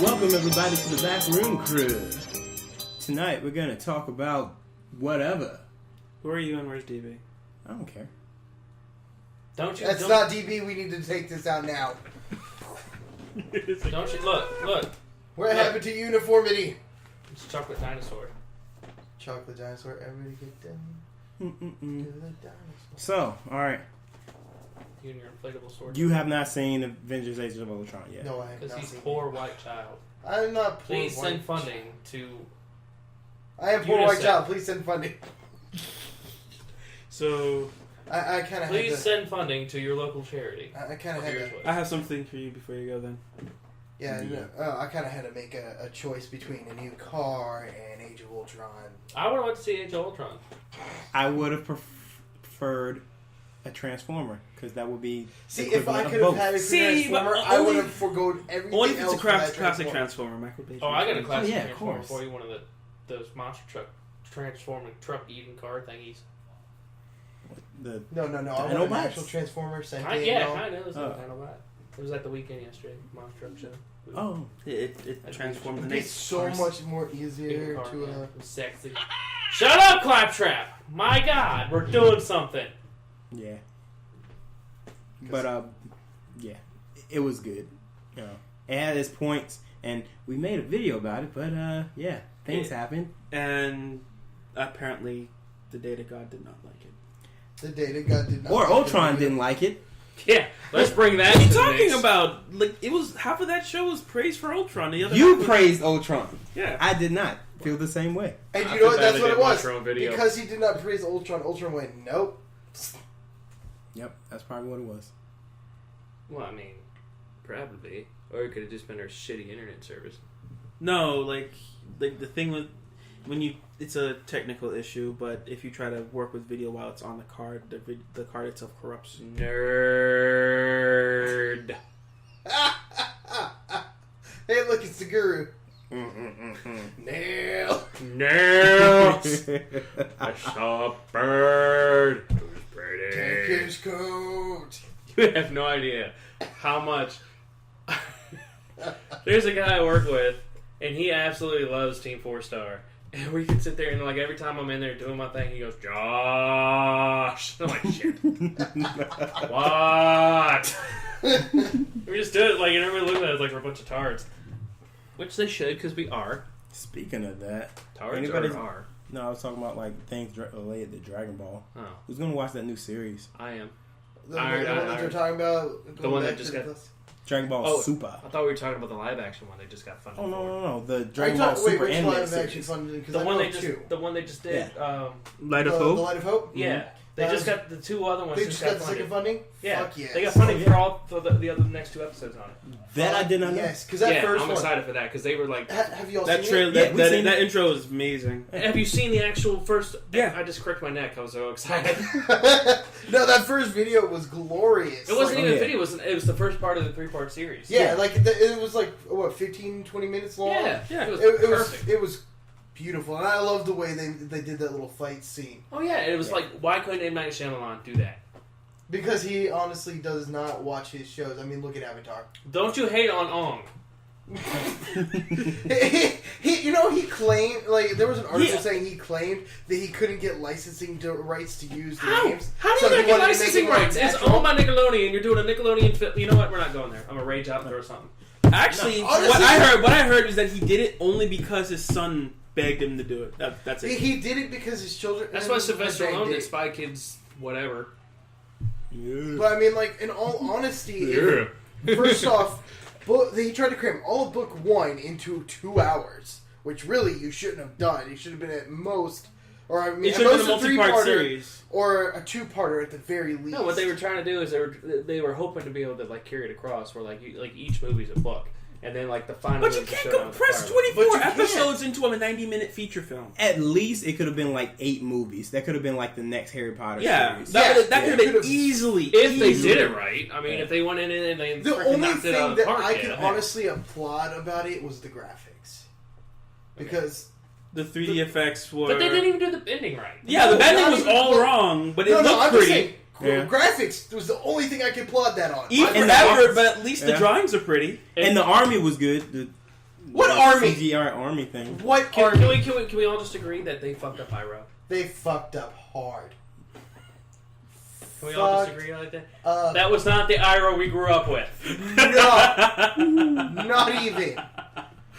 Welcome everybody to the Back Room Crew. Tonight we're gonna talk about whatever. Who are you and where's DB? I don't care. Don't you? That's not DB. We need to take this out now. Don't you look? What happened to uniformity? It's chocolate dinosaur. Chocolate dinosaur. Everybody get down to the dinosaur. So, alright. You and your inflatable sword. You have not seen Avengers Age of Ultron yet. No, I have Because not he's seen poor white child. I'm not poor. Please white send funding to. I am poor UNICEF. white child. Please send funding. So, I kind of Please send funding to your local charity. I kind of Or had yours to. was. I have something for you before you go then. Yeah, no, I kind of had to make a choice between a new car and Age of Ultron. I would have liked to see Age of Ultron. I would have preferred a Transformer, because that would be See, the if I equivalent could of have had a both. Transformer, but I would only- have forgoed everything Only if it's else a for that classic Transformer, Michael Bay. Oh, I got a classic Yeah, of Transformer course. for you. One of those monster truck transforming truck eating car thingies. No. I want an Dinobots? actual Transformer. Sentient, Yeah, all. I know. It was Oh. a Dinobot. It was at the weekend yesterday. Monster truck show. Oh. It transformed the It'd next be so cars. much more easier Car, to. yeah. It was sexy. Shut up, Claptrap! My God, we're doing something. Yeah. But, yeah. It was good. You know, it had its points, and we made a video about it, but, yeah. Things happened. And apparently, the Data God did not like it. The Data God did not. Or like Ultron it. didn't like it. Yeah, let's bring that. What are you to the talking mix. about? Like, it was half of that show was praise for Ultron. The other You half was- praised Ultron. Yeah. I did not feel the same way. And I you know feel what? bad That's they what it didn't watch was. their own video. Because he did not praise Ultron. Ultron went, nope. Yep, that's probably what it was. Well, I mean, probably. Or it could have just been our shitty internet service. No, like the thing with it's a technical issue, but if you try to work with video while it's on the card, the card itself corrupts. Nerd. Hey, look, it's the guru. Nail. Nail. I saw a bird. It was pretty. Take his coat. You have no idea how much. There's a guy I work with, and he absolutely loves Team 4-Star. And we can sit there and, like, every time I'm in there doing my thing, he goes, Josh. I'm like, shit. What? We just do it, like, and everybody looks at us like we're a bunch of tards. Which they should, because we are. Speaking of that, Tards anybody's- are. no, I was talking about like things related to Dragon Ball. Oh, Who's gonna watch that new series? I am. The Iron- one that Iron- you're talking about. The one going that back just to got- the- Dragon Ball Oh, Super. I thought we were talking about the live action one they just got funded Oh for. no! The Are you Dragon Ball talking, wait, Super which animated live action series. funded? Because The I one know they two. just did. Light of The Hope. Light of Hope? Yeah, they just got the two other ones. They just got the funded. second funding? Yeah, Fuck yes. they got funding Oh, yeah. for all for the other next two episodes on it. That I did not know. Yes, because that Yeah, first I'm one. excited for that because they were like. Have you all That seen trailer, it? Yeah, that, we've seen that it. intro is amazing. Have you seen the actual first? Yeah. I just cracked my neck. I was so excited. No, that first video was glorious. It wasn't Oh, even yeah. a video. It was the first part of the 3-part series. Yeah, like it was like what 15, 20 minutes long. yeah. Yeah. It was It perfect. was beautiful, and I love the way they did that little fight scene Oh yeah, it was Yeah. like why couldn't M. Night Shyamalan do that? because he honestly does not watch his shows. I mean, look at Avatar. Don't you hate on Ong? he claimed, like, there was an article Yeah. saying he claimed that he couldn't get licensing rights to use the How? names. How do So you he not get wanted to make licensing it more rights? It's natural. owned by Nickelodeon. You're doing a Nickelodeon film. You know what? We're not going there. I'm gonna rage out or something. Actually, No, what honestly- I heard is that he did it only because his son begged him to do it. That's it. He did it because his children. That's why Sylvester begged Stallone did it. Spy Kids, whatever. Yeah. But I mean, like, in all honesty, first off, he tried to cram all of book one into 2 hours, which really you shouldn't have done. It should have been at most, or I mean, It at should have most been a multi-part three-parter, series. or a 2-parter at the very least. No, what they were trying to do is they were hoping to be able to like carry it across, where like each movie's a book, and then like the final. But you movie can't showed on the compress fire. 24 But you episodes into a 90-minute feature film. At least it could have been like 8 movies. That could have been like the next Harry Potter Yeah, series. that Yeah, could have could've- been easily. If they easily. did it right, I mean, Yeah. if they went in and they The freaking only knocked it out thing of the that park, I can yeah. honestly applaud about it was the graphics, because The 3D effects were. But they didn't even do the ending right. Yeah, No, the bending not was even all close. wrong, but it no, looked I'm just pretty. saying, Yeah. graphics was the only thing I could applaud that on. Even And that, the- but at least the Yeah. drawings are pretty. And the army was good. What army? CGI army thing. What Can army? we all just agree that they fucked up Iroh? They fucked up hard. Can we all just agree like that? Uh, That was not the Iroh we grew up with. No, not even.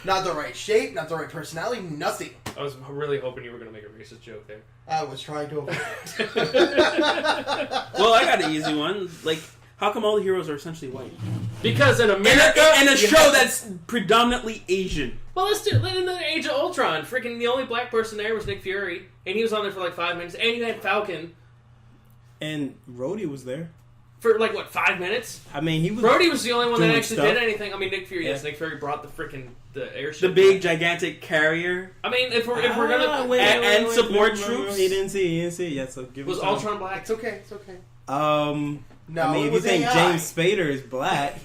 Not the right shape, not the right personality, nothing. I was really hoping you were going to make a racist joke there. I was trying to avoid it. Well, I got an easy one. Like, how come all the heroes are essentially white? Because in America... And a you show have- that's predominantly Asian. Well, let's do in the Age of Ultron. Freaking the only black person there was Nick Fury, and he was on there for like 5 minutes. And you had Falcon And Rhodey was there. for like what 5 minutes. I mean, he was. Brody was the only one that doing actually stuff. did anything. I mean, Nick Fury. Yes, Yeah. Nick Fury brought the airship. The big, gigantic carrier. I mean, if we're gonna and support troops. He didn't see. Yeah, so give was him time. Ultron black? It's okay, it's okay. No, I mean, it if you was think AI. James Spader is black,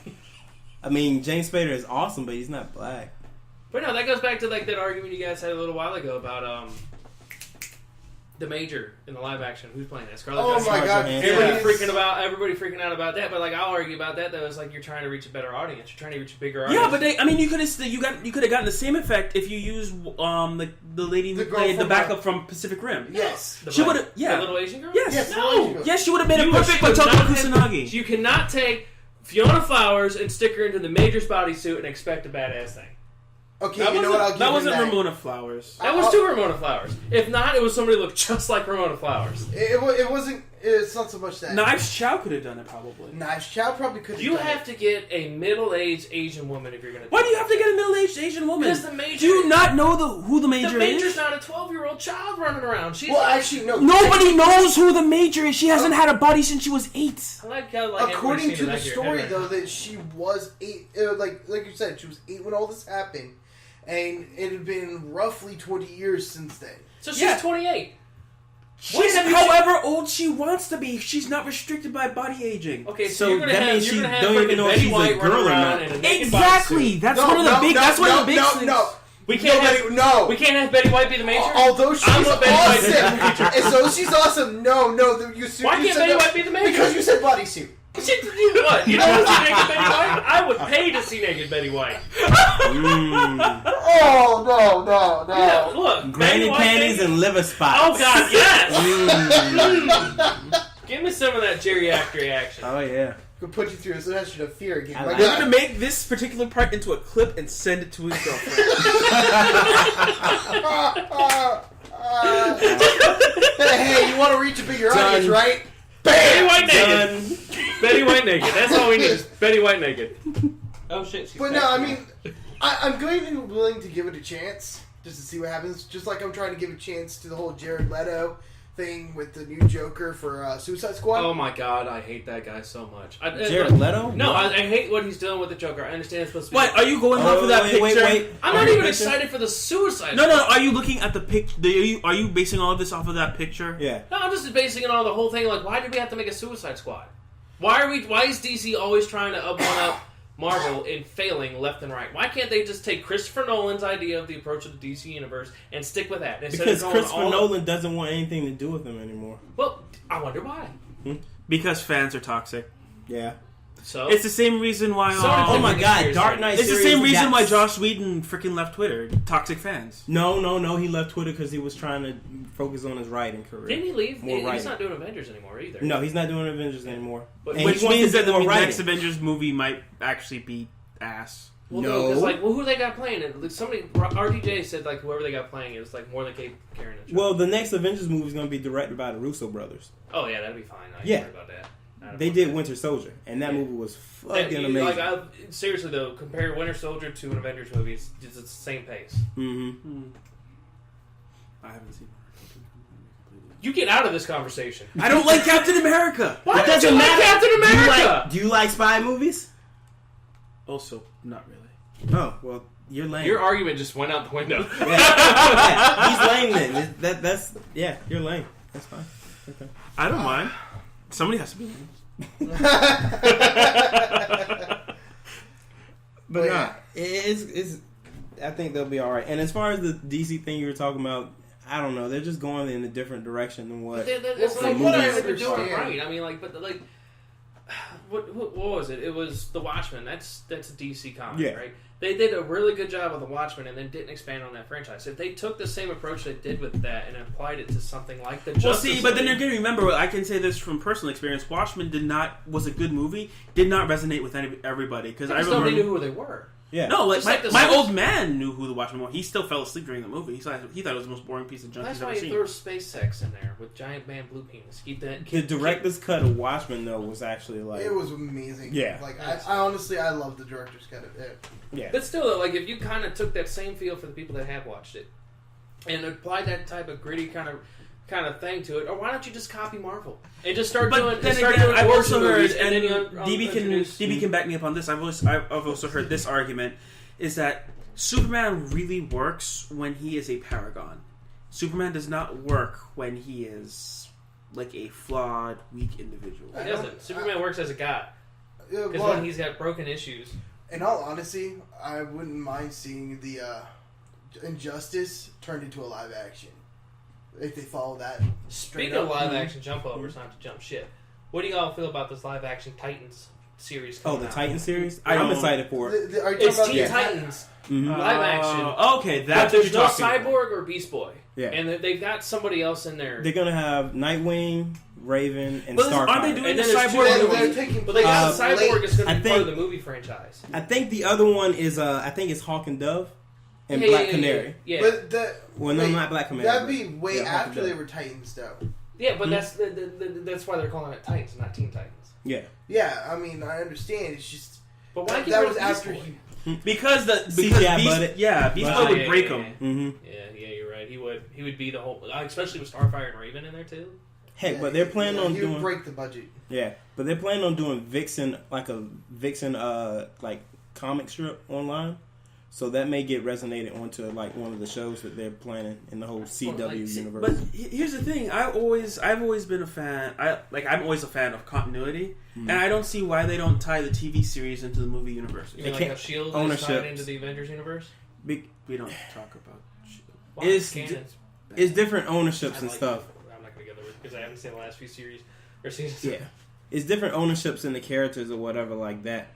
I mean, James Spader is awesome, but he's not black. But no, that goes back to like that argument you guys had a little while ago about the Major in the live action. Who's playing that? Scarlett Oh Johansson. my god, Johansson. Everybody freaking out about that. But like, I'll argue about that. That was like you're trying to reach a better audience. You're trying to reach a bigger audience. Yeah, but you could have gotten the same effect if you used the lady who The girl played the from, backup from Pacific Rim. Yes. The She black- would've- yeah. the little Asian girl. Yes. Yes, No. Yes, she would have made a You perfect would Makoto not have- Kusanagi. You cannot take Fiona Flowers and stick her into the Major's bodysuit and expect a badass thing. Okay, That you know what? I'll give that him wasn't that. Ramona Flowers. That was two Ramona Flowers. If not, it was somebody who looked just like Ramona Flowers. It wasn't. It's not so much that. Knives Chow could have done it probably. Knives Chow probably could. You have to get a middle-aged Asian woman if you're going to. Why do you have to get a middle-aged Asian woman? Because the Major. Do you not know who the Major The Major's is? not a 12-year-old child running around. She's Well, actually, no. Nobody knows who the Major is. She hasn't had a body since she was 8. I like how like According to the everybody's seen story, it. though, that she was 8. Like you said, she was 8 when all this happened, and it had been roughly 20 years since then. So she's Yeah. 28. She's have you however old she wants to be. She's not restricted by body aging. Okay, So you're gonna that have, means you're she gonna have don't even freaking know if Betty she's a White girl running or around not. in a naked Exactly. bodysuit. That's one of the big. That's one of the big things. No. We can't have We we can't have Betty White be the Major. Although she's I'm a Betty White awesome, Major. and so she's awesome. No, you. Why you can't said Betty no. White be the Major? Because you said bodysuit. Shit, you what? You don't want to see naked Betty White? I would pay to see naked Betty White. Oh no! Yeah, look, Granny Betty White panties naked- and liver spots. Oh God, yes! Mm. Give me some of that geriatric action. Oh yeah. Could put you through a session of fear again. I My like We're God. gonna make this particular part into a clip and send it to his girlfriend. Hey, you want to reach a bigger audience, Done. right? Betty White naked. Done. Betty White naked. That's all we need. Is Betty White naked. Oh shit. She's But back. no, I mean, I'm going to be willing to give it a chance just to see what happens. Just like I'm trying to give a chance to the whole Jared Leto thing with the new Joker for Suicide Squad. Oh my God, I hate that guy so much. Jared Leto? No, What? I hate what he's doing with the Joker. I understand it's supposed to be. What? Are you going off of that picture? Wait. I'm not even excited for the Suicide No. Squad. Are you looking at the picture? Are you basing all of this off of that picture? Yeah. No, I'm just basing it on the whole thing. Like, why did we have to make a Suicide Squad? Why is DC always trying to up Marvel in failing left and right? Why can't they just take Christopher Nolan's idea of the approach of the DC universe and stick with that? Instead Because of going Christopher Nolan doesn't want anything to do with them anymore. Well, I wonder why. Because fans are toxic. Yeah. So It's the same reason why. So- Oh my It's God, serious, Dark right? Knight It's the series same reason got- why Joss Whedon freaking left Twitter. Toxic fans. No, he left Twitter because he was trying to focus on his writing career. didn't he leave? More He's writing. not doing Avengers anymore either. No, he's not doing Avengers anymore. But- And Which he wants means to that do the more writing. next Avengers movie might actually be ass. Well, No. it's like, well, who they got playing? And somebody, RDJ said like whoever they got playing, it was like more than Kate Karen. And Well, the next Avengers movie is going to be directed by the Russo brothers. oh yeah, that'd be fine. I Yeah. ain't worried about that. They did Winter Soldier, and that movie was fucking amazing. Like, seriously though, compare Winter Soldier to an Avengers movie, it's the same pace. Mm-hmm. I haven't seen. You get out of this conversation. I don't like Captain America. Why It don't doesn't you like matter. Captain Do you America? do you like spy movies? Also, not really. Oh, well, you're lame. Your argument just went out the window. Yeah, he's lame then. That's you're lame. That's fine. Okay. I don't mind. Somebody has to be lame. But Yeah. nah, it's. I think they'll be all right. And as far as the DC thing you were talking about, I don't know. They're just going in a different direction than what. It's Well, like from what I they're doing understand- right. I mean, like, but like, what was it? It was The Watchmen. That's a DC comic, Yeah. right? They did a really good job with The Watchmen and then didn't expand on that franchise. If they took the same approach they did with that and applied it to something like the Justice see, but then you're League- going to remember, I can say this from personal experience, Watchmen was a good movie, did not resonate with everybody. Because I because remember... nobody knew who they were. Yeah. No, like, Just my the old man knew who the Watchmen were. He still fell asleep during the movie. He thought it was the most boring piece of junk That's he's why ever you seen. throw space sex in there with giant man blue penis. Keep that. The director's cut of Watchmen though was actually like It was amazing. Yeah. Like I honestly, I love the director's cut of it. yeah. But still, like if you kind of took that same feel for the people that have watched it and applied that type of gritty kind of thing to it, or why don't you just copy Marvel and just start doing? But then start again, doing I've origin also heard, movies, and then you DB can back me up on this. I've also heard this argument is that Superman really works when he is a paragon. Superman does not work when he is like a flawed, weak individual. He doesn't. Superman works as a god because Well, when he's got broken issues. in all honesty, I wouldn't mind seeing the Injustice turned into a live action if they follow that. Speaking of live action jump overs, not to jump shit. What do y'all feel about this live action Titans series? Oh, Coming the out? Titan series. I I'm don't- excited for it. Are you talking It's about Teen the Titans Mhm. live action. Okay, But that's what there's you're no talking about. Cyborg or Beast Boy. Yeah. And they've got somebody else in there. They're gonna have Nightwing, Raven, and But Starfire. aren't they doing And the then there's two cyborg other movie? ones. They're taking But they got Uh, Cyborg is going I to be part of think- the movie franchise. I think the other one is I think it's Hawk and Dove and Yeah, Black yeah, Canary. Yeah, But the, Well, no, wait, not Black Canary. That'd but- be way yeah, Hawk and after they Dove. were Titans, though. yeah, but that's why they're calling it Titans, not Teen Titans. Yeah. Yeah, I mean, I understand. It's just But why keep that it was Beast after Boy? he. Because CGI Beast, budget. yeah, Beast Budget. Boy would Yeah, break yeah, him. yeah. Mm-hmm. Yeah, you're right. He would be the whole, especially with Starfire and Raven in there too. Heck, but they're planning on he would doing break the budget. yeah, but they're planning on doing Vixen like like comic strip online. So that may get resonated onto like one of the shows that they're planning in the whole CW universe. But here's the thing: I've always been a fan. I'm always a fan of continuity, and I don't see why they don't tie the TV series into the movie universe. You know, like can't- how Shield is ownership. tied into the Avengers universe. Big, We don't talk about. Why? It's- Canon's it's different ownerships I and like stuff. it. I'm not going to go there with because I haven't seen the last few series or seasons. Yeah, it's different ownerships in the characters or whatever like that.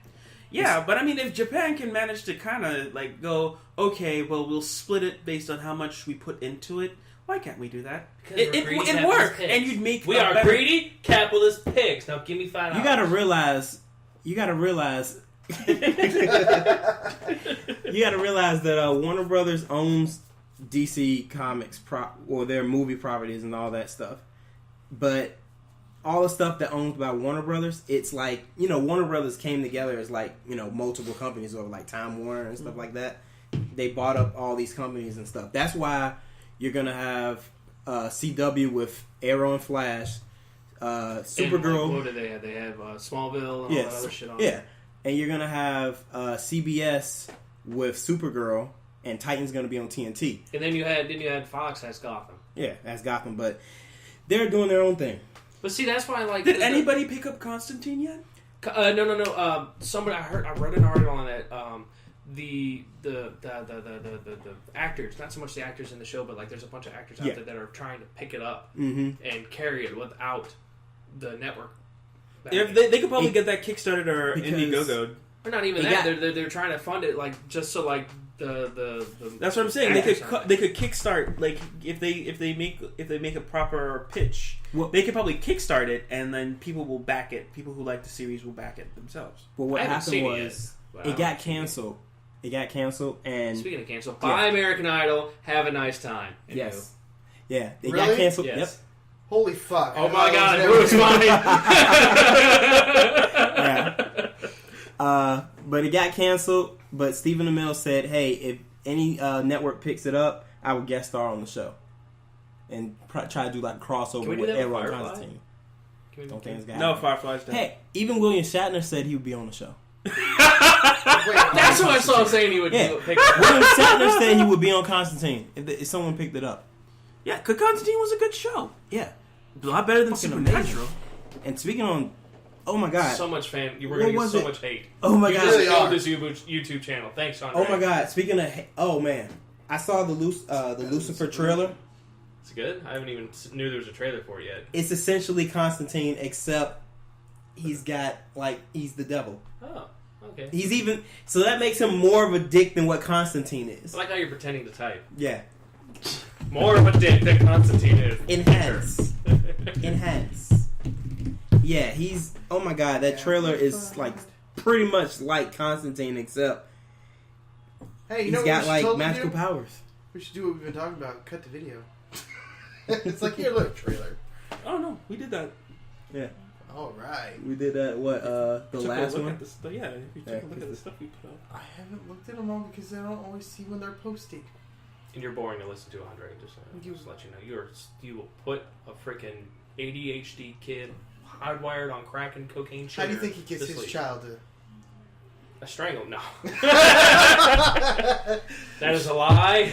Yeah, but I mean, if Japan can manage to kind of like go, okay, well, we'll split it based on how much we put into it. Why can't we do that? Because we're greedy It capitalist work, pigs. and you'd make We a are better- greedy capitalist pigs. Now give me $5. You gotta realize. You gotta realize that Warner Brothers owns DC Comics or their movie properties and all that stuff. But all the stuff that owned by Warner Brothers, it's like, Warner Brothers came together as like, multiple companies over like Time Warner and stuff like that. They bought up all these companies and stuff. That's why you're gonna have CW with Arrow and Flash, Supergirl. And what do they have? They have Smallville and all that other shit on Yeah. there. And you're gonna have CBS with Supergirl, and Titan's gonna be on TNT. And then you had Fox as Gotham. Yeah, that's Gotham, but they're doing their own thing. But see, that's why Did anybody pick up Constantine yet? No. Somebody I read an article on that. The actors, not so much the actors in the show, but like there's a bunch of actors out there that are trying to pick it up and carry it without the network. If they could probably get that Kickstarted or Indiegogo. Or not even that. They're trying to fund it like just so like the That's what I'm saying. actors They could kickstart like if they make a proper pitch. Well, they could probably kickstart it, and then people will back it. People who like the series will back it themselves. But what I haven't happened seen it was yet, it got canceled. It got canceled, and Speaking of cancel, buy American Idol, have a nice time. And yes, yeah, it Really? got canceled. Yes. Yep. Holy fuck! Oh my god, it Bruce Money. Yeah. But it got canceled. But Stephen Amell said, "Hey, if any network picks it up, I will guest star on the show and try to do like a crossover Can we do with that with Arrow and Firefly? Constantine." Don't think it's gonna No, happen. Firefly's done. Hey, even William Shatner said he would be on the show. Wait, That's what I saw him saying he would Yeah. do. Pick up. William Shatner said he would be on Constantine if someone picked it up. Yeah, because Constantine was a good show. Yeah, A lot better than Fucking Supernatural. and speaking on, oh my god, So much fan. You were What going to get was so it? much hate. oh my You god, just really killed are. this YouTube channel. Thanks, Sean. oh my god. Speaking of, oh man, I saw the Lucifer trailer. It's good. I haven't even knew there was a trailer for it yet. It's essentially Constantine, except he's got he's the devil. Oh, okay. He's even so that makes him more of a dick than what Constantine is. I like how you're pretending to type. Yeah. More of a dick than Constantine is. Enhance. Enhance. Yeah, he's. Oh my god, that trailer is pretty much like Constantine, except hey, he's got magical powers. We should do what we've been talking about. Cut the video. It's like, here, look, trailer. Oh no, we did that. Yeah. All right. We did that. What? The last one. Yeah, if you take a look at the stuff we put up. I haven't looked at them all because I don't always see when they're posted. And you're boring to listen to, Andre. Just let you know, you will put a freaking ADHD kid hardwired on crack and cocaine. How do you think he gets his child to? A strangle? No. That is a lie.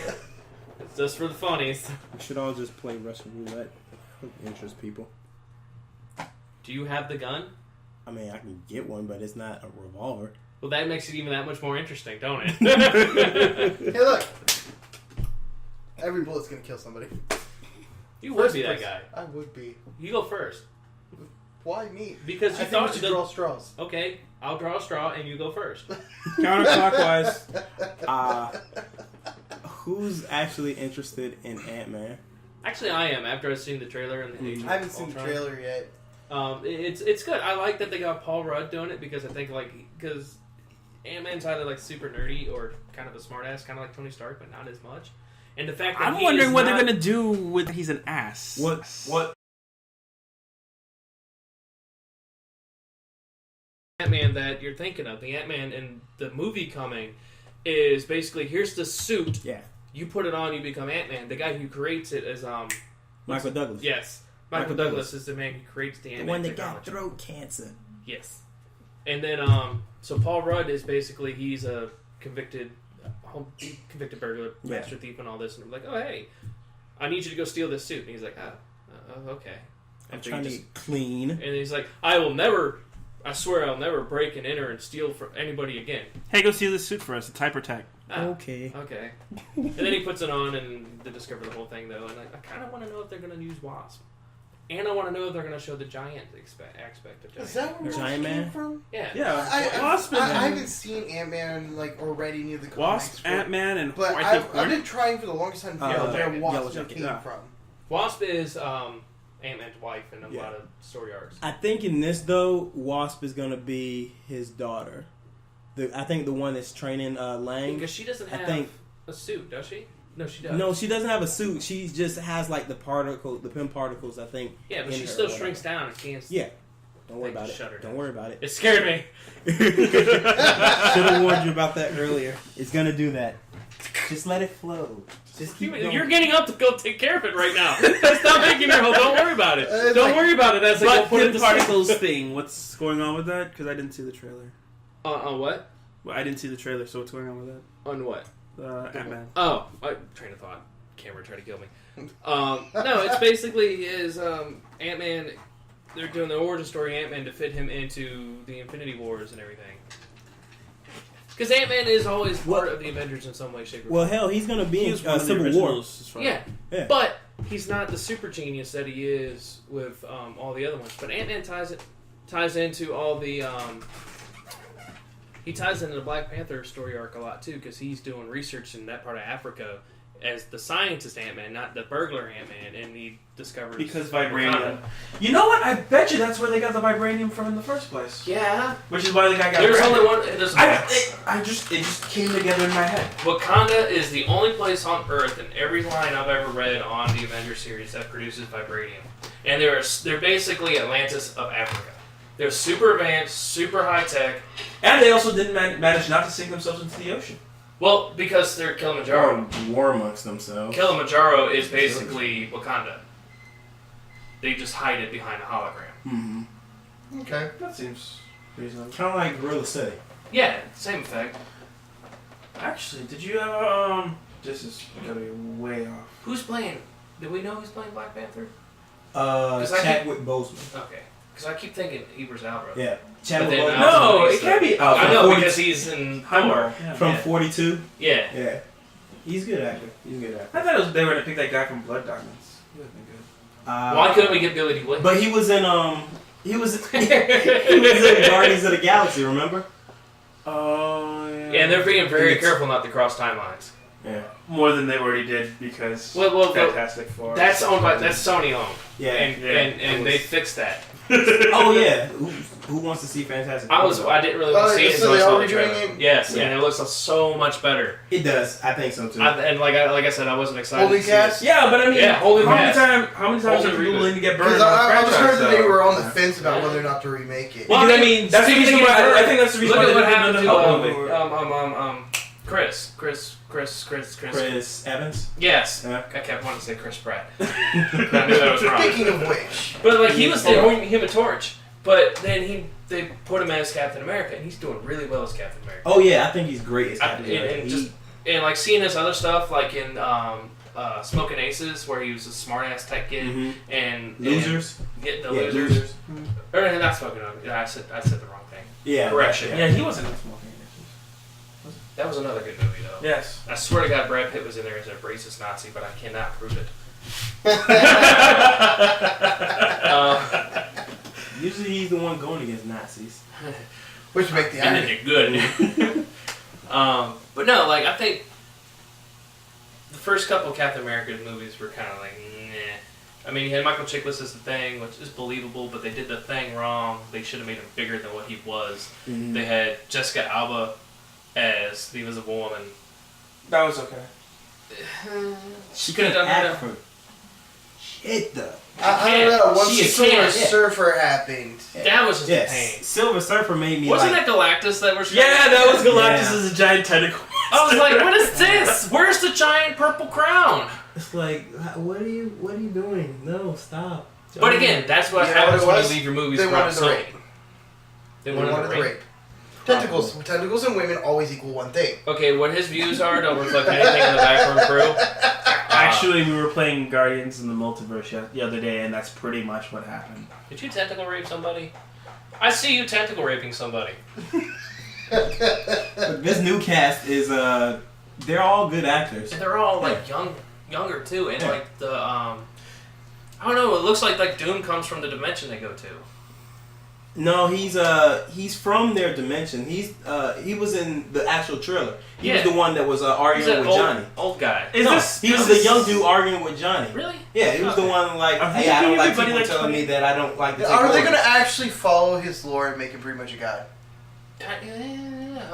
It's just for the funnies. We should all just play Russian roulette. Interest people. Do you have the gun? I mean, I can get one, but it's not a revolver. Well, that makes it even that much more interesting, don't it? Hey, look. Every bullet's gonna kill somebody. You would be that guy. I would be. You go first. Why me? Because you thought you draw straws. Okay, I'll draw a straw and you go first. Counterclockwise. Who's actually interested in Ant-Man? Actually, I am. After I've seen the trailer and the I haven't seen the trailer yet. It's good. I like that they got Paul Rudd doing it because I think because Ant-Man's either super nerdy or kind of a smartass, kind of like Tony Stark, but not as much. And the fact that I'm wondering what they're gonna do with he's an ass. What? Ant-Man that you're thinking of, the Ant-Man in the movie coming, is basically here's the suit. Yeah. You put it on, you become Ant-Man. The guy who creates it is Michael Douglas. Yes, Michael Douglas is the man who creates the Ant-Man. The one that technology. got throat cancer. Yes. And then so Paul Rudd is basically he's a convicted burglar, master thief, and all this. And I'm like, oh hey, I need you to go steal this suit. And he's like, okay. I'm trying to get clean. And he's like, I swear I'll never break and enter and steal from anybody again. Hey, go steal this suit for us. It's hyper tech. Okay. And then he puts it on and they discover the whole thing though. And I kind of want to know if they're going to use Wasp. And I want to know if they're going to show the giant aspect of Giant. Is that where Giant Man came from? Yeah. Wasp. I haven't seen Ant-Man already near the comics. Wasp, Ant-Man, and but I've been trying for the longest time to figure out where Wasp came from. Wasp is Ant-Man's wife in a lot of story arcs. I think in this though, Wasp is going to be his daughter. I think the one that's training Lang. Because she doesn't have a suit, does she? No, she does. No, she doesn't have a suit. She just has the PIM particles, I think. Yeah, but she still shrinks down and can't. Yeah. Don't worry about it. Don't worry about it. It scared me. Should have warned you about that earlier. It's going to do that. Just let it flow. Just keep going. You're getting up to go take care of it right now. Stop making your whole. Don't worry about it. Don't worry about it as I go put it in the particles thing. What's going on with that? Because I didn't see the trailer. On what? Well, I didn't see the trailer, so what's going on with that? On what? Ant-Man. Oh, train of thought. Camera tried to kill me. No, it's basically is Ant-Man. They're doing the origin story Ant-Man to fit him into the Infinity Wars and everything. Because Ant-Man is always part of the Avengers in some way, shape, or form. Well, hell, he's going to be in Civil War. Yeah, but he's not the super genius that he is with all the other ones. But Ant-Man ties into all the. He ties into the Black Panther story arc a lot too, because he's doing research in that part of Africa as the scientist Ant-Man, not the burglar Ant-Man, and he discovers because vibranium. You know what? I bet you that's where they got the vibranium from in the first place. Yeah, which is why the guy got. There's branded. only one. It just came together in my head. Wakanda is the only place on Earth in every line I've ever read on the Avengers series that produces vibranium, and they're basically Atlantis of Africa. They're super advanced, super high tech, and they also didn't manage not to sink themselves into the ocean. Well, because they're Kilimanjaro. War amongst themselves. Kilimanjaro is basically Wakanda. They just hide it behind a hologram. Mm-hmm. Okay. That seems reasonable. Kind of like Gorilla City. Yeah, same effect. Actually, did you ever, this is gonna be way off. Who's playing? Do we know who's playing Black Panther? Chadwick Boseman. Okay. Because I keep thinking Idris Elba. Yeah. Chadwick Boseman. No, it can't be. I know, because he's in Thor. Yeah. From 42? Yeah. Yeah. He's a good actor. I thought they were going to pick that guy from Blood Diamonds. He would have been good. Why couldn't we get Billy D. Williams? But he was in He was in Guardians of the Galaxy, remember? Oh, Yeah, and they're being very careful not to cross timelines. Yeah. More than they already did because Well, Fantastic Four. that's owned by Sony owned. Yeah. And they fixed that. Oh yeah. Who wants to see Fantastic Four? I didn't really want to see it. So until I they saw are the trailer. redoing it? Yes, Yeah. and it looks so much better. It does. I think so too. And like I said, I wasn't excited. Holding to see cast? Yeah, but I mean, Yeah, holding how many cast. times are Holding people reboot. willing to get burned Because on a I was franchise? heard that they though? were on the fence about whether or not to remake it. Well, Because, I mean, that's the speaking reason of why her, I think that's the reason Look why at they what didn't happened do another movie. Chris. Evans. Yes, Yeah. I kept wanting to say Chris Pratt. I knew that was wrong. Speaking of which, But like he was there, Human Torch. But then they put him as Captain America, and he's doing really well as Captain America. Oh yeah, I think he's great as Captain America. And like seeing his other stuff, like in Smoking Aces, where he was a smart ass tech kid, and Losers. Losers. Or not Smoking. I said the wrong thing. Yeah. Correction. Yeah, he wasn't in Smoking Aces. That was another good movie though. Yes. I swear to God, Brad Pitt was in there as a racist Nazi, but I cannot prove it. Usually he's the one going against Nazis. which make the And then irony. you're good. But no, like I think the first couple Captain America movies were kind of like, nah. I mean, you had Michael Chiklis as the Thing, which is believable, but they did the Thing wrong. They should have made him bigger than what he was. Mm-hmm. They had Jessica Alba as the Invisible Woman. That was okay. She could've couldn't done act her. for shit though. I don't know. Once She the Silver can't. Surfer happened, That was just a Yes. pain. Silver Surfer made me Wasn't like. that Galactus that was? Yeah, that was Galactus Yeah. as a giant tentacle. I was like, what is this? Where's the giant purple crown? It's like, what are you doing? No, stop. But again, that's what You know happens what it when was? you leave your movies they for wanted to Sony. rape. They They wanted wanted to to rape. rape. Tentacles and women always equal one thing. Okay, what his views are don't reflect anything in the backroom crew. Actually, we were playing Guardians in the Multiverse the other day, and that's pretty much what happened. Did you tentacle rape somebody? I see you tentacle raping somebody. This new cast is they're all good actors. And they're all like younger too, and Yeah. like the I don't know. It looks like Doom comes from the dimension they go to. No, he's from their dimension. He was in the actual trailer. He was Yeah. the one that was He's arguing an with Johnny. old guy. Is No, this? he was the young dude arguing with Johnny. Really? Yeah, he was the Okay. one like, Are they hey, I don't giving like everybody, people like, telling 20 me that I don't like to take Are they orders. going to actually follow his lore and make him pretty much a god?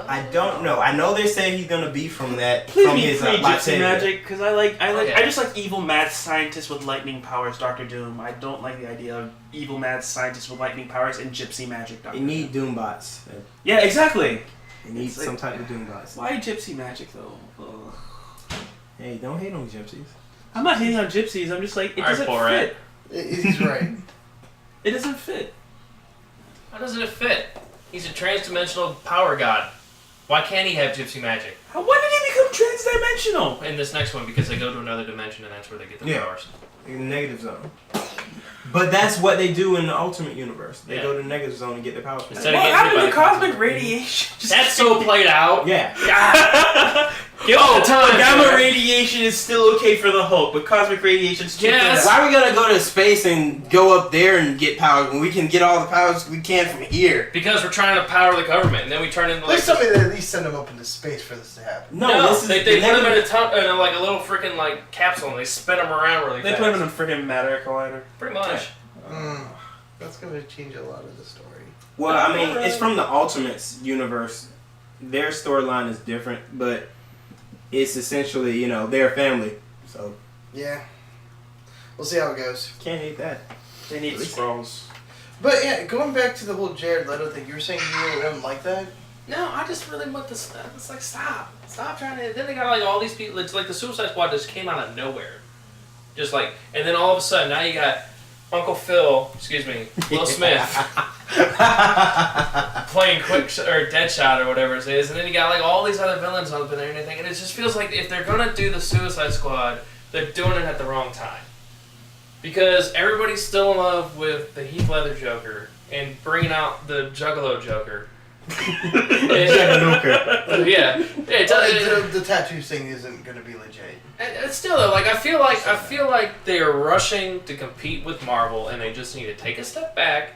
I don't know. I know they say he's gonna be from that Please from be his free Gypsy lightsaber. magic, because Okay. I just like evil mad scientists with lightning powers, Doctor Doom. I don't like the idea of evil mad scientists with lightning powers and gypsy magic, Doctor You need Doom. Doombots. Yeah, exactly. You need It's like- some type of Doombots. Why gypsy magic though? Ugh. Hey, don't hate on gypsies. I'm not hating on gypsies. I'm just like it All right, doesn't Borat. fit. He's right. It doesn't fit. How doesn't it fit? He's a trans-dimensional power god. Why can't he have gypsy magic When did he become trans-dimensional? in this next one? Because they go to another dimension and that's where they get their Yeah. powers. In the negative zone. But that's what they do in the Ultimate Universe. They Yeah. go to the negative zone and get their powers. from Instead there. of What getting happened hit to by the cosmic radiation? That's so played out. Yeah. Give it the time. Gamma man. radiation is still okay for the Hulk, but cosmic radiation's too Yes. bad. Why are we gonna go to space and go up there and get powers when we can get all the powers we can from here? Because we're trying to power the government, and then we turn into like. There's somebody that at least send him up into space for this to happen. No, this is they the put them in negative- in like a little freaking like capsule, and they spin them around really They fast. put him in a freaking matter collider. Pretty much. That's going to change a lot of the story. Well, I mean, it's from the Ultimates universe. Their storyline is different, but it's essentially, their family. So Yeah. We'll see how it goes. can't hate that. They need scrolls. But yeah, going back to the whole Jared Leto thing, you were saying you wouldn't like that? No, I just really want this. It's like stop trying to. Then they got like all these people. It's like the Suicide Squad just came out of nowhere, just like, and then all of a sudden now you got Uncle Phil, Will Smith, playing Deadshot or whatever it is, and then you got like all these other villains up in there and everything, and it just feels like if they're gonna do the Suicide Squad, they're doing it at the wrong time, because everybody's still in love with the Heath Ledger Joker and bringing out the Juggalo Joker. Yeah, The tattoo thing isn't going to be legit. and still though, like I feel like they are rushing to compete with Marvel, and they just need to take a step back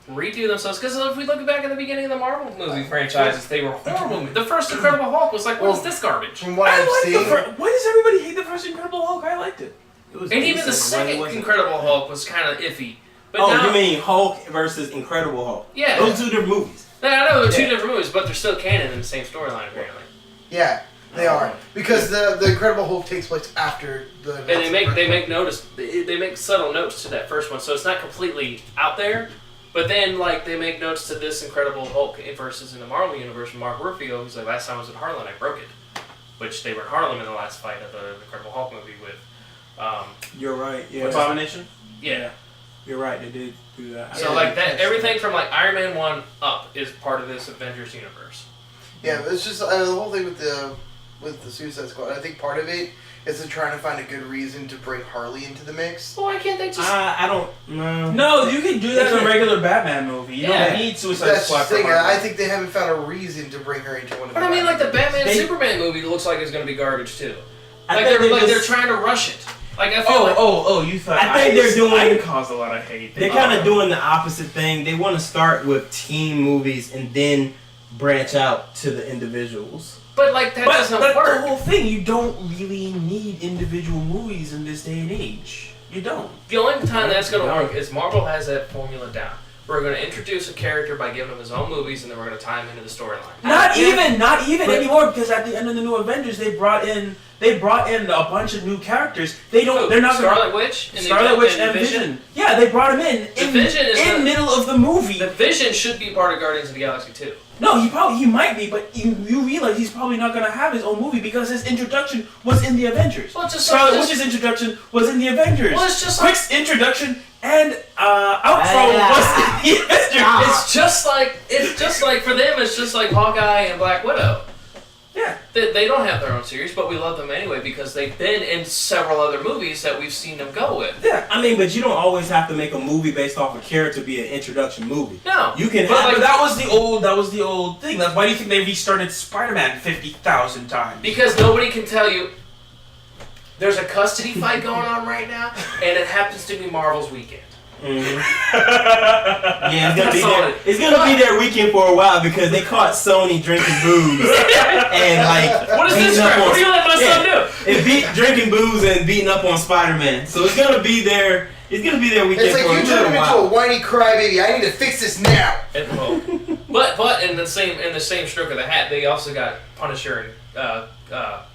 redo themselves. Because if we look back at the beginning of the Marvel movie franchises, they were horrible movies. The first Incredible Hulk was like, what is this garbage? From what I've seen, Why does everybody hate the first Incredible Hulk? I liked it. And even the second Incredible Hulk was kind of iffy. But now, you mean Hulk versus Incredible Hulk? Yeah. Those are 2 different movies. No, I know they're 2 different movies, but they're still canon in the same storyline, apparently. Yeah, they are. Because the Incredible Hulk takes place after the... And they make subtle notes to that first one, so it's not completely out there. But then, like, they make notes to this Incredible Hulk versus in the Marvel Universe. Mark Ruffalo, who's like, last time I was in Harlem, I broke it. Which they were in Harlem in the last fight of the Incredible Hulk movie with... You're right, yeah. Abomination? Yeah. You're right, they did do that. So, like, that everything from, like, Iron Man 1 up is part of this Avengers universe. Yeah, but it's just the whole thing with the Suicide Squad. I think part of it is they're trying to find a good reason to bring Harley into the mix. Well, why can't they just... I don't... No. No, you can do that in a regular Batman movie. You don't need Suicide Squad. That's the thing. I think they haven't found a reason to bring her into one of the... But I mean, like, the Batman-Superman movie looks like it's going to be garbage, too. I Like, think they're trying to rush it. Like, I feel you thought... I think they're doing... I caused a lot of hate. They're kind of doing the opposite thing. They want to start with team movies and then branch out to the individuals. But, like, that doesn't work. But the whole thing, you don't really need individual movies in this day and age. You don't. The only time that's going to work is Marvel has that formula down. We're going to introduce a character by giving him his own movies, and then we're going to tie him into the storyline. Not even anymore, because at the end of the new Avengers, they brought in a bunch of new characters. They're not Scarlet Witch and Vision. Yeah, they brought him in the middle of the movie. The Vision should be part of Guardians of the Galaxy too. No, he might be, but you realize he's probably not going to have his own movie because his introduction was in the Avengers. Well, Scarlet Witch's introduction was in the Avengers. Well, it's just Quick's introduction and outro was in the Avengers. It's just like for them, it's just like Hawkeye and Black Widow. Yeah. They don't have their own series, but we love them anyway because they've been in several other movies that we've seen them go with. Yeah, I mean, but you don't always have to make a movie based off a character be an introduction movie. No, you can. But that was the old thing. That's why do you think they restarted Spider-Man 50,000 times? Because nobody can tell you. There's a custody fight going on right now, and it happens to be Marvel's weekend. Mm-hmm. Yeah, it's gonna be their weekend for a while because they caught Sony drinking booze and like. What is this crap? What are you letting my son do? And drinking booze and beating up on Spider-Man. So it's gonna be their weekend. It's like you turned him into a whiny crybaby. I need to fix this now. But in the same stroke of the hat, they also got Punisher and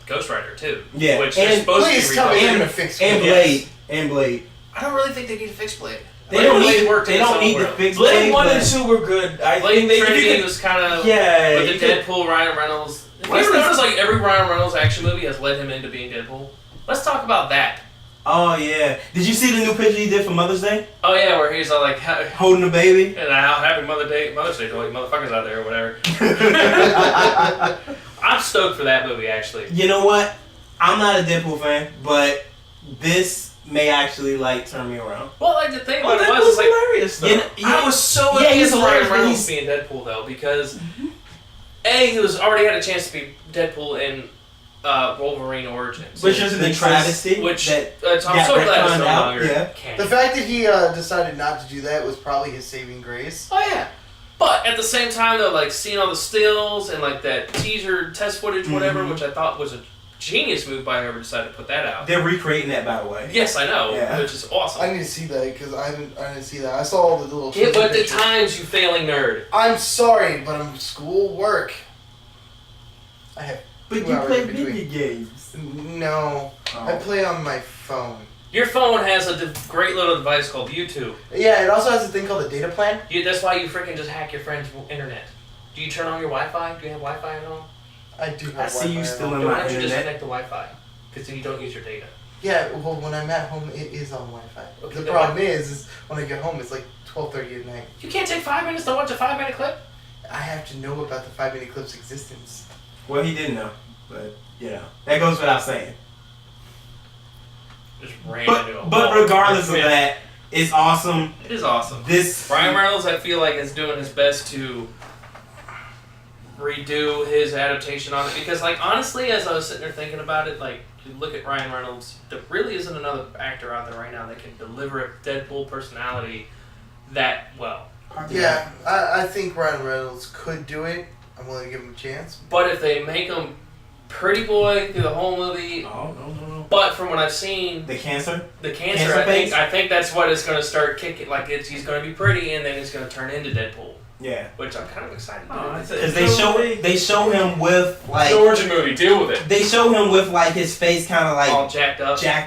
Ghost Rider too. Yeah, which is supposed to be and Blade. I don't really think they need to fix Blade. They don't need to fix Blade. Blade 1 and 2 were good. Blade Trinity was kind of with the Deadpool Ryan Reynolds. It feels like every Ryan Reynolds action movie has led him into being Deadpool. Let's talk about that. Oh yeah! Did you see the new picture he did for Mother's Day? Oh yeah, where he's all like holding a baby. And happy Mother's Day to all you motherfuckers out there or whatever. I'm stoked for that movie actually. You know what? I'm not a Deadpool fan, but this may actually turn me around. Well, like the thing about it was like hilarious though. I was so against Ryan Reynolds being Deadpool though because he was already had a chance to be Deadpool in Wolverine Origins, which is a travesty. I'm so glad it's no longer canon. The fact that he decided not to do that was probably his saving grace. Oh yeah. But at the same time though, like seeing all the stills and like that teaser test footage, whatever, which I thought was a genius move by whoever decided to put that out. They're recreating that, by the way. Yes, I know, which is awesome. I need to see that because I didn't see that. I saw all the little. Get with the times, you failing nerd. I'm sorry, but I'm school work. I have. But you play video games. No, I play on my phone. Your phone has a great little device called YouTube. Yeah, it also has a thing called a data plan. That's why you freaking just hack your friend's internet. Do you turn on your Wi-Fi? Do you have Wi-Fi at home? I do have Wi-Fi. I see you still in my my internet. You disconnect the internet. Wi-Fi? Because then you don't use your data. Yeah, well, when I'm at home, it is on Wi-Fi. Okay, the problem is when I get home, it's like 12:30 at night. You can't take 5 minutes to watch a 5-minute clip? I have to know about the 5-minute clip's existence. Well, he didn't know, but that goes without saying. Just ran into a but wall. regardless of that, it's awesome. It is awesome. This Ryan Reynolds, I feel like, is doing his best to redo his adaptation on it because, like, honestly, as I was sitting there thinking about it, like, you look at Ryan Reynolds, there really isn't another actor out there right now that can deliver a Deadpool personality that well. Yeah, I think Ryan Reynolds could do it. I'm willing to give him a chance. But if they make him pretty boy through the whole movie, no. But from what I've seen, the cancer, I think that's what is going to start kicking. Like he's going to be pretty, and then he's going to turn into Deadpool. Yeah, which I'm kind of excited because they show him with like the origin movie. Deal with it. They show him with like his face kind of like all jacked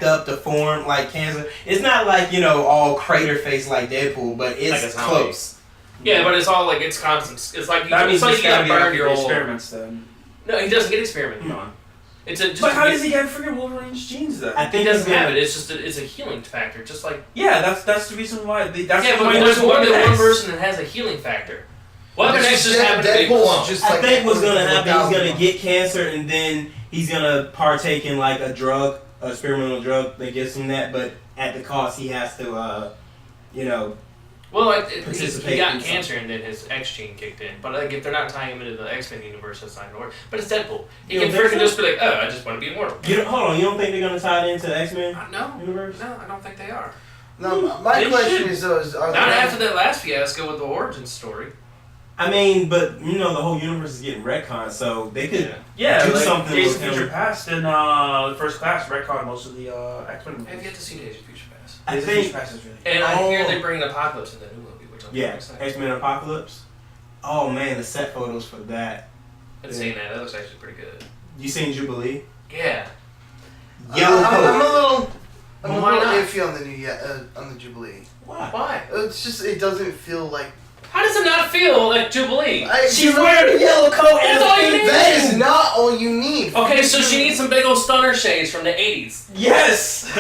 up, deformed like cancer. It's not like all crater face like Deadpool, but it's like close. Yeah, but it's all like it's constant. It's like it's like you got burned your whole experiments then. No, he doesn't get experimented on. But how does he get freaking Wolverine's genes then? I think he doesn't have it. It's just it's a healing factor, just like that's the reason why. But there's more than one person that has a healing factor. Well, just happen to be clone. I think what's gonna happen, he's gonna get cancer and then he's gonna partake in like a drug, a experimental drug that gives him that, but at the cost he has to, Well, like he got cancer and then his X gene kicked in. But like if they're not tying him into the X-Men universe, that's not gonna work. But it's Deadpool. He can freaking just be like, oh, I just want to be immortal. Hold on, you don't think they're gonna tie it into the X-Men universe? No, I don't think they are. No, my question is though, not after that last fiasco with the origin story. I mean, but the whole universe is getting retconned, so they could do something Days with of Future Past and First Class retcon most of the X-Men movies. I've yet to see Days of Future Past. I think Future Past is really and I hear they bring Apocalypse in the new movie, which I'm excited. X-Men Apocalypse. Oh man, the set photos for that. I've seen that. That looks actually pretty good. You seen Jubilee? Yeah. Yellow coat. I'm a little iffy on the on the Jubilee. Why? It's just it doesn't feel like. How does it not feel like Jubilee? She's wearing a yellow coat and all you need. That is not all you need. Okay, so she needs some big old stunner shades from the 80s. Yes!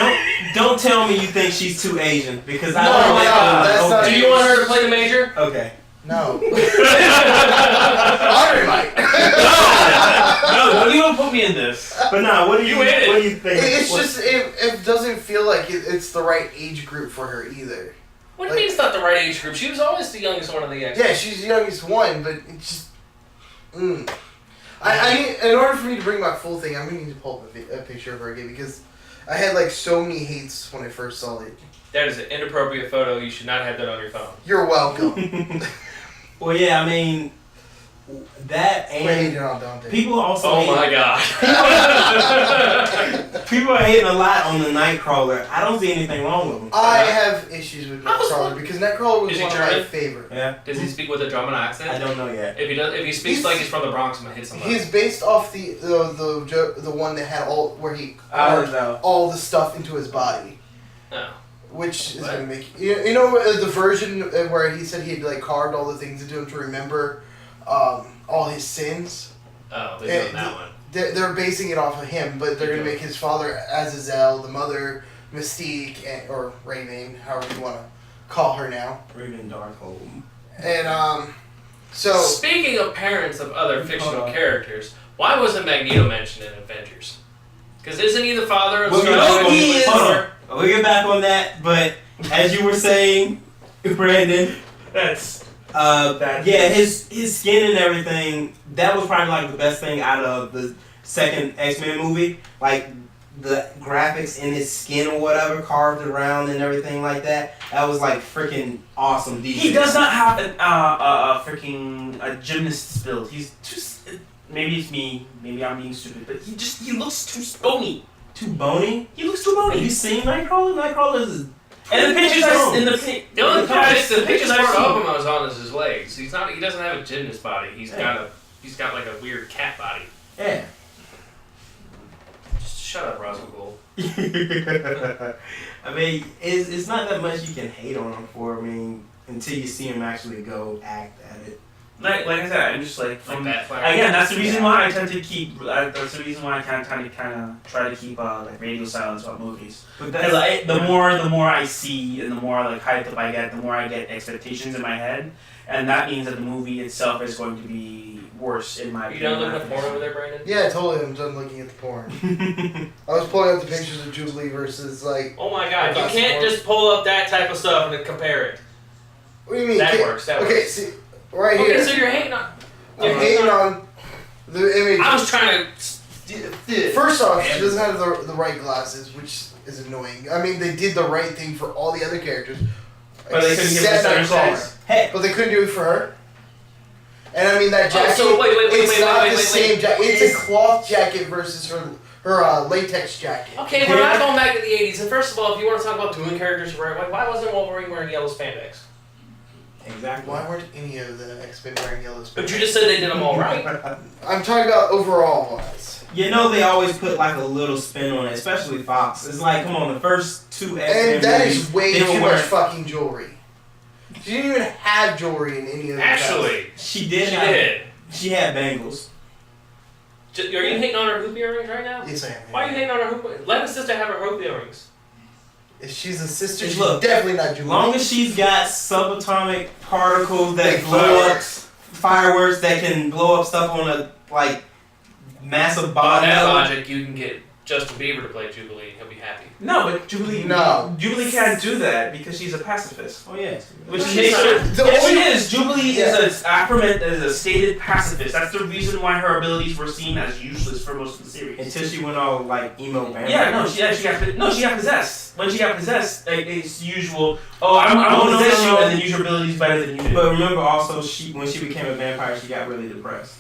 Don't tell me you think she's too Asian, because I don't like that's not. Do you want her to play the major? Okay. No. Audrey might. No, don't even put me in this. But nah, what do you think? It's just it doesn't feel like it's the right age group for her either. What do you mean it's not the right age group? She was always the youngest one of the X. Yeah, she's the youngest one, but it's just. I need, in order for me to bring my full thing, I'm gonna need to pull up a picture of her again because I had like so many hates when I first saw it. That is an inappropriate photo. You should not have that on your phone. You're welcome. Well, yeah, I mean, that and people also. Oh my god! People are hating a lot on the Nightcrawler. I don't see anything wrong with him. I have issues with Nightcrawler because Nightcrawler was one of my favorite. Yeah. Does he speak with a German accent? I don't know yet. If he speaks like he's from the Bronx, I'm gonna hit somebody. He's based off the one that had all the stuff into his body. Oh. Which is gonna make the version where he said he had like carved all the things into him to remember all his sins. Oh, they're doing that one. They're basing it off of him, but they're gonna make his father Azazel, the mother Mystique, or Raven, however you want to call her now. Raven Darkhold. And so speaking of parents of other fictional characters, why wasn't Magneto mentioned in Avengers? Because isn't he the father of? He is. We'll get back on that, but as you were saying, Brandon, that's his skin and everything. That was probably like the best thing out of the second X-Men movie. Like the graphics in his skin or whatever, carved around and everything like that. That was like freaking awesome. He does not have a gymnast's build. He's just maybe it's me. Maybe I'm being stupid, but he looks too bony. Too bony? He looks too bony. Have you seen Nightcrawler? Nightcrawler is. And the pictures the only pictures of him is on his legs. He doesn't have a gymnast body. He's got like a weird cat body. Yeah. Just shut up, Roscoe. I mean, it's not that much you can hate on him for. I mean, until you see him actually go act at it. Like I said, I'm just like that again. That's the reason why I tend to keep. That's the reason why I kind of try to keep like radio silence about movies. But the more I see and the more like hyped up I get, the more I get expectations in my head, and that means that the movie itself is going to be worse in my opinion. You done looking at porn over there, Brandon? Yeah, totally. I'm done looking at the porn. I was pulling up the pictures of Jubilee versus like. Oh my god! You can't just pull up that type of stuff and compare it. What do you mean? That works. Okay, see. Right here. Okay, so you're hating on. I'm hating on the image. I was trying to. First off, she doesn't have the right glasses, which is annoying. I mean, they did the right thing for all the other characters. But they couldn't give her the size. Heck, But they couldn't do it for her. And I mean that jacket. so wait, it's not the wait. same jacket. It's a cloth jacket versus her latex jacket. Okay, we're not going back to the 80s. And first of all, if you want to talk about doing characters right, why wasn't Wolverine wearing yellow spandex? exactly. Why weren't any of the X-Men wearing yellow spandex? But you just said they did them all right. I'm talking about overall wise. You know they always put like a little spin on it, especially Fox. It's like, come on, the first 2 X-Men And that movies, is way they too were much wearing- fucking jewelry. She didn't even have jewelry in any of the Actually, She did. she have, did. She had bangles. Are you hating on her hoop earrings right now? Yes, I am. Why are you hating on her hoop? Let her sister have her hoop earrings. If she's a sister, she's Look, definitely not As jewelry. long as she's got subatomic particles that Big blow up fireworks that can blow up stuff on a like massive By body. that logic, you can get Justin Bieber to play Jubilee. He'll be happy. No, but Jubilee. No. Jubilee can't do that because she's a pacifist. Oh yes. Which No, is she's not. yes, she is. Jubilee is a stated pacifist. That's the reason why her abilities were seen as useless for most of the series. Until she went all like emo vampire. Yeah, no, she got possessed. When she got possessed, it's usual. Oh, I'm gonna possess you and then use your abilities better than you do. But remember also, when she became a vampire, she got really depressed.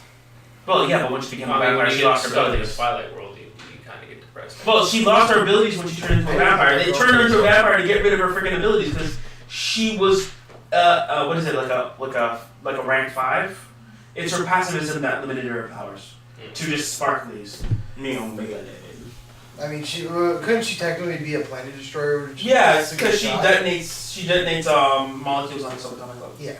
Well, yeah, but when she became a vampire, she lost her stuff in the abilities. Twilight World. You kind of get depressed. Well, she lost her abilities when she turned into a vampire. They turned her into a vampire to get rid of her freaking abilities because she was what is it, like a rank 5? It's her pacifism that limited her powers to just sparklies. Me on big like that. I mean, couldn't she technically be a planet destroyer? Yeah, because she detonates molecules on a subatomic level. Yeah.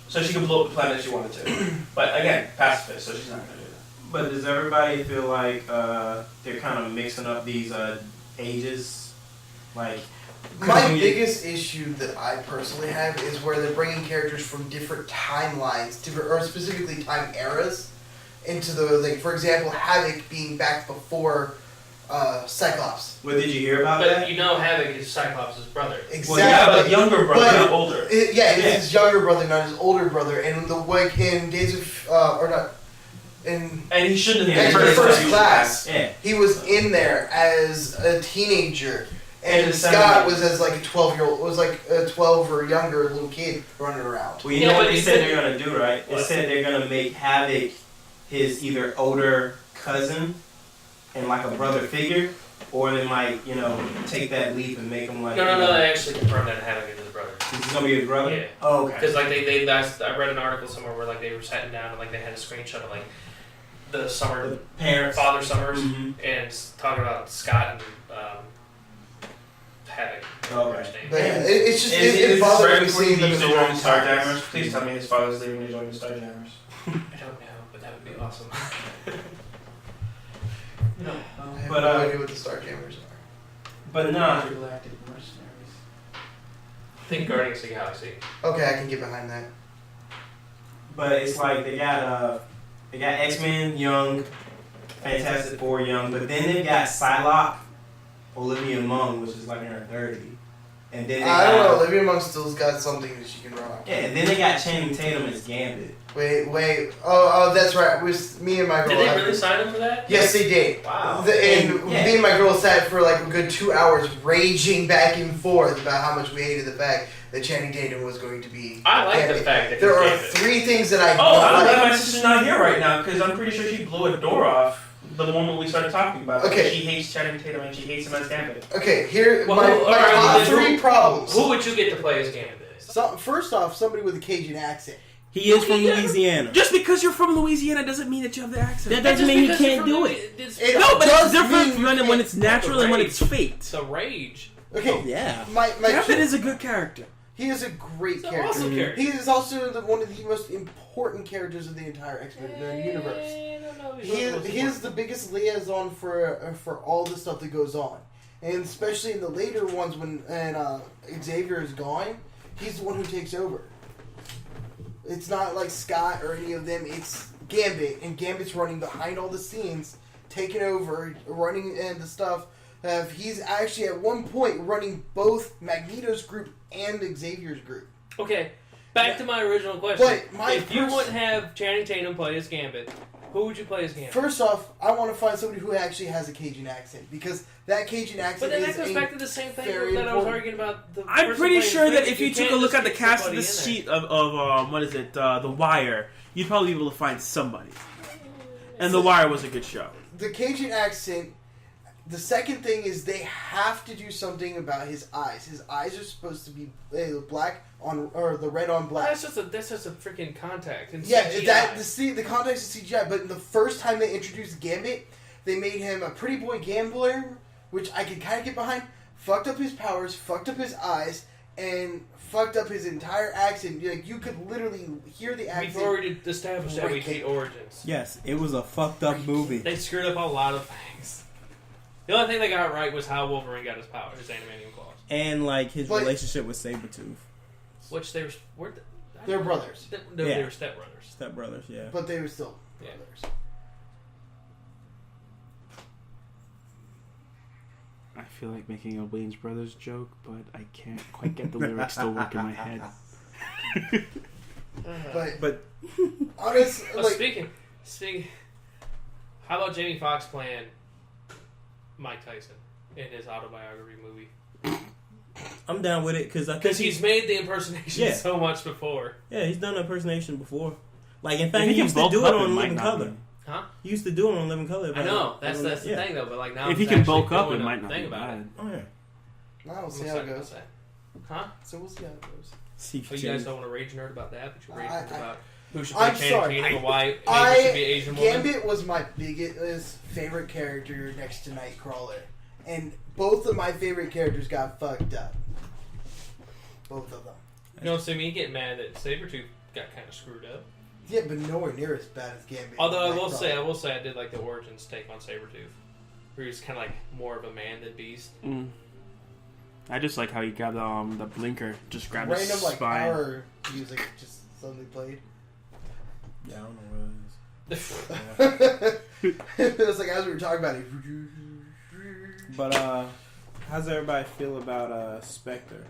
So she can blow up the planet if she wanted to. But again, pacifist, so she's not gonna do that. But does everybody feel like they're kind of mixing up these ages? Like, 'cause My when you- biggest issue that I personally have is where they're bringing characters from different timelines, or specifically time eras, into the, like, for example, Havoc being back before Cyclops. What did you hear about But that? you know Havoc is Cyclops' brother. Exactly. Well, yeah, but younger brother, But- not older. It's his younger brother, not his older brother, and the like in Days of or not in And he shouldn't have X-Men been in First the Class. Yeah. He was in there as a teenager, In and the Scott 70s. was as like a 12-year-old, was like a 12 or younger little kid running around. Well, you Yeah, know but what they you said said- they're gonna do, right? They What? said they're gonna make Havoc his either older cousin and like a brother figure, or they might, take that leap and make him like. No, they actually confirmed that Havoc is his brother. He's gonna be his brother. Yeah. Oh, okay. Because like I read an article somewhere where like they were sitting down and like they had a screenshot of like the summer The parents. father summers Mhm. and talking about Scott and Havoc. Oh, right. But yeah, it's just Is it this bothers right me before he seeing them leaves in to the join wrong the times. Starjammers? Please tell me his father's leaving to join the Starjammers. I don't know, but that would be awesome. No. I have But, no idea what the Starjammers are. But nah. Galactic mercenaries. Think Guardians of the Galaxy. Okay, I can get behind that. But it's like they got X-Men young, Fantastic Four young, but then they got Psylocke, Olivia Munn, which is like in her 30s. And then they I don't know. got, Olivia Munn still's got something that she can rock. yeah, and then they got Channing Tatum as Gambit. Wait. Oh, that's right. It was me and my girl. Did they had- really sign up for that? Yes, they did. Wow. And Yeah. me and my girl sat for like a good 2 hours raging back and forth about how much we hated the fact that Channing Tatum was going to be. I like the Gambit. fact that There he are gave it. 3 things that I Oh, don't I'm like. glad my sister's not here right now because I'm pretty sure she blew a door off the moment we started talking about it. Okay. She hates Channing Tatum and she hates him as Gambit. Okay, here Well, my alright, top then 3 problems. Who would you get to play as Gambit? First off, somebody with a Cajun accent. He is from Louisiana. Just because you're from Louisiana doesn't mean that you have the accent. That doesn't mean he can't do it. It No, but does it's different mean you when it's natural and when it's faked. The Rage. Okay, Yeah. my Gambit is a good character. he is a great It's an character. awesome character. He is also one of the most important characters of the entire X-Men universe. He is the biggest liaison for all the stuff that goes on, and especially in the later ones when Xavier is gone, he's the one who takes over. It's not like Scott or any of them. It's Gambit, and Gambit's running behind all the scenes, taking over, running and the stuff. He's actually at one point running both Magneto's group and Xavier's group. Okay, back to my original question. But If you wouldn't have Channing Tatum play as Gambit, Who would you play as Gambit? First off, I want to find somebody who actually has a Cajun accent because that Cajun accent. But then is that goes back to the same thing very that I was important. arguing about. I'm pretty sure that if you took a look at the cast of this sheet of what is it, The Wire, you'd probably be able to find somebody. And The Wire was a good show. The Cajun accent. The second thing is they have to do something about his eyes. His eyes are supposed to be black on, or the red on black. That's just a freaking contact. And Yeah, CGI. the context is CGI. But the first time they introduced Gambit, they made him a pretty boy gambler, which I could kind of get behind. Fucked up his powers, fucked up his eyes, and fucked up his entire accent. Like you could literally hear the accent. We've already established that we hate Origins. Yes, it was a fucked up movie. They screwed up a lot of things. The only thing they got right was how Wolverine got his power, his adamantium claws. And, like, his relationship with Sabretooth. Which they were... They're brothers. They were stepbrothers. Stepbrothers, yeah. But they were still brothers. I feel like making a Wayne's Brothers joke, but I can't quite get the lyrics to work in my head. But honestly, like... Speaking... How about Jamie Foxx playing Mike Tyson in his autobiography movie? I'm down with it because he's made the impersonation so much before. Yeah, he's done impersonation before. Like, in fact, he used to do it on Living Color. Huh? He used to do it on Living Color. I know. That's the thing, though. But like now, if he can bulk up, it might not be about bad. it. Oh yeah. Well, we'll see how it goes. Huh? So we'll see how it goes. So you guys don't want to rage nerd about that, but you're raging about who should I'm play sorry. Channing Tatum, why Ava should be Asian woman. Gambit was my biggest favorite character next to Nightcrawler. And both of my favorite characters got fucked up. Both of them. You know, so me getting mad that Sabretooth got kind of screwed up. Yeah, but nowhere near as bad as Gambit. Although I will say I did like the Origins take on Sabretooth. Where he's kind of like more of a man than Beast. Mm. I just like how he grabbed the blinker, just grabbed his random like spine. power music just suddenly played. Yeah, I don't know what it is. It was like as we were talking about it. But how's everybody feel about Spectre?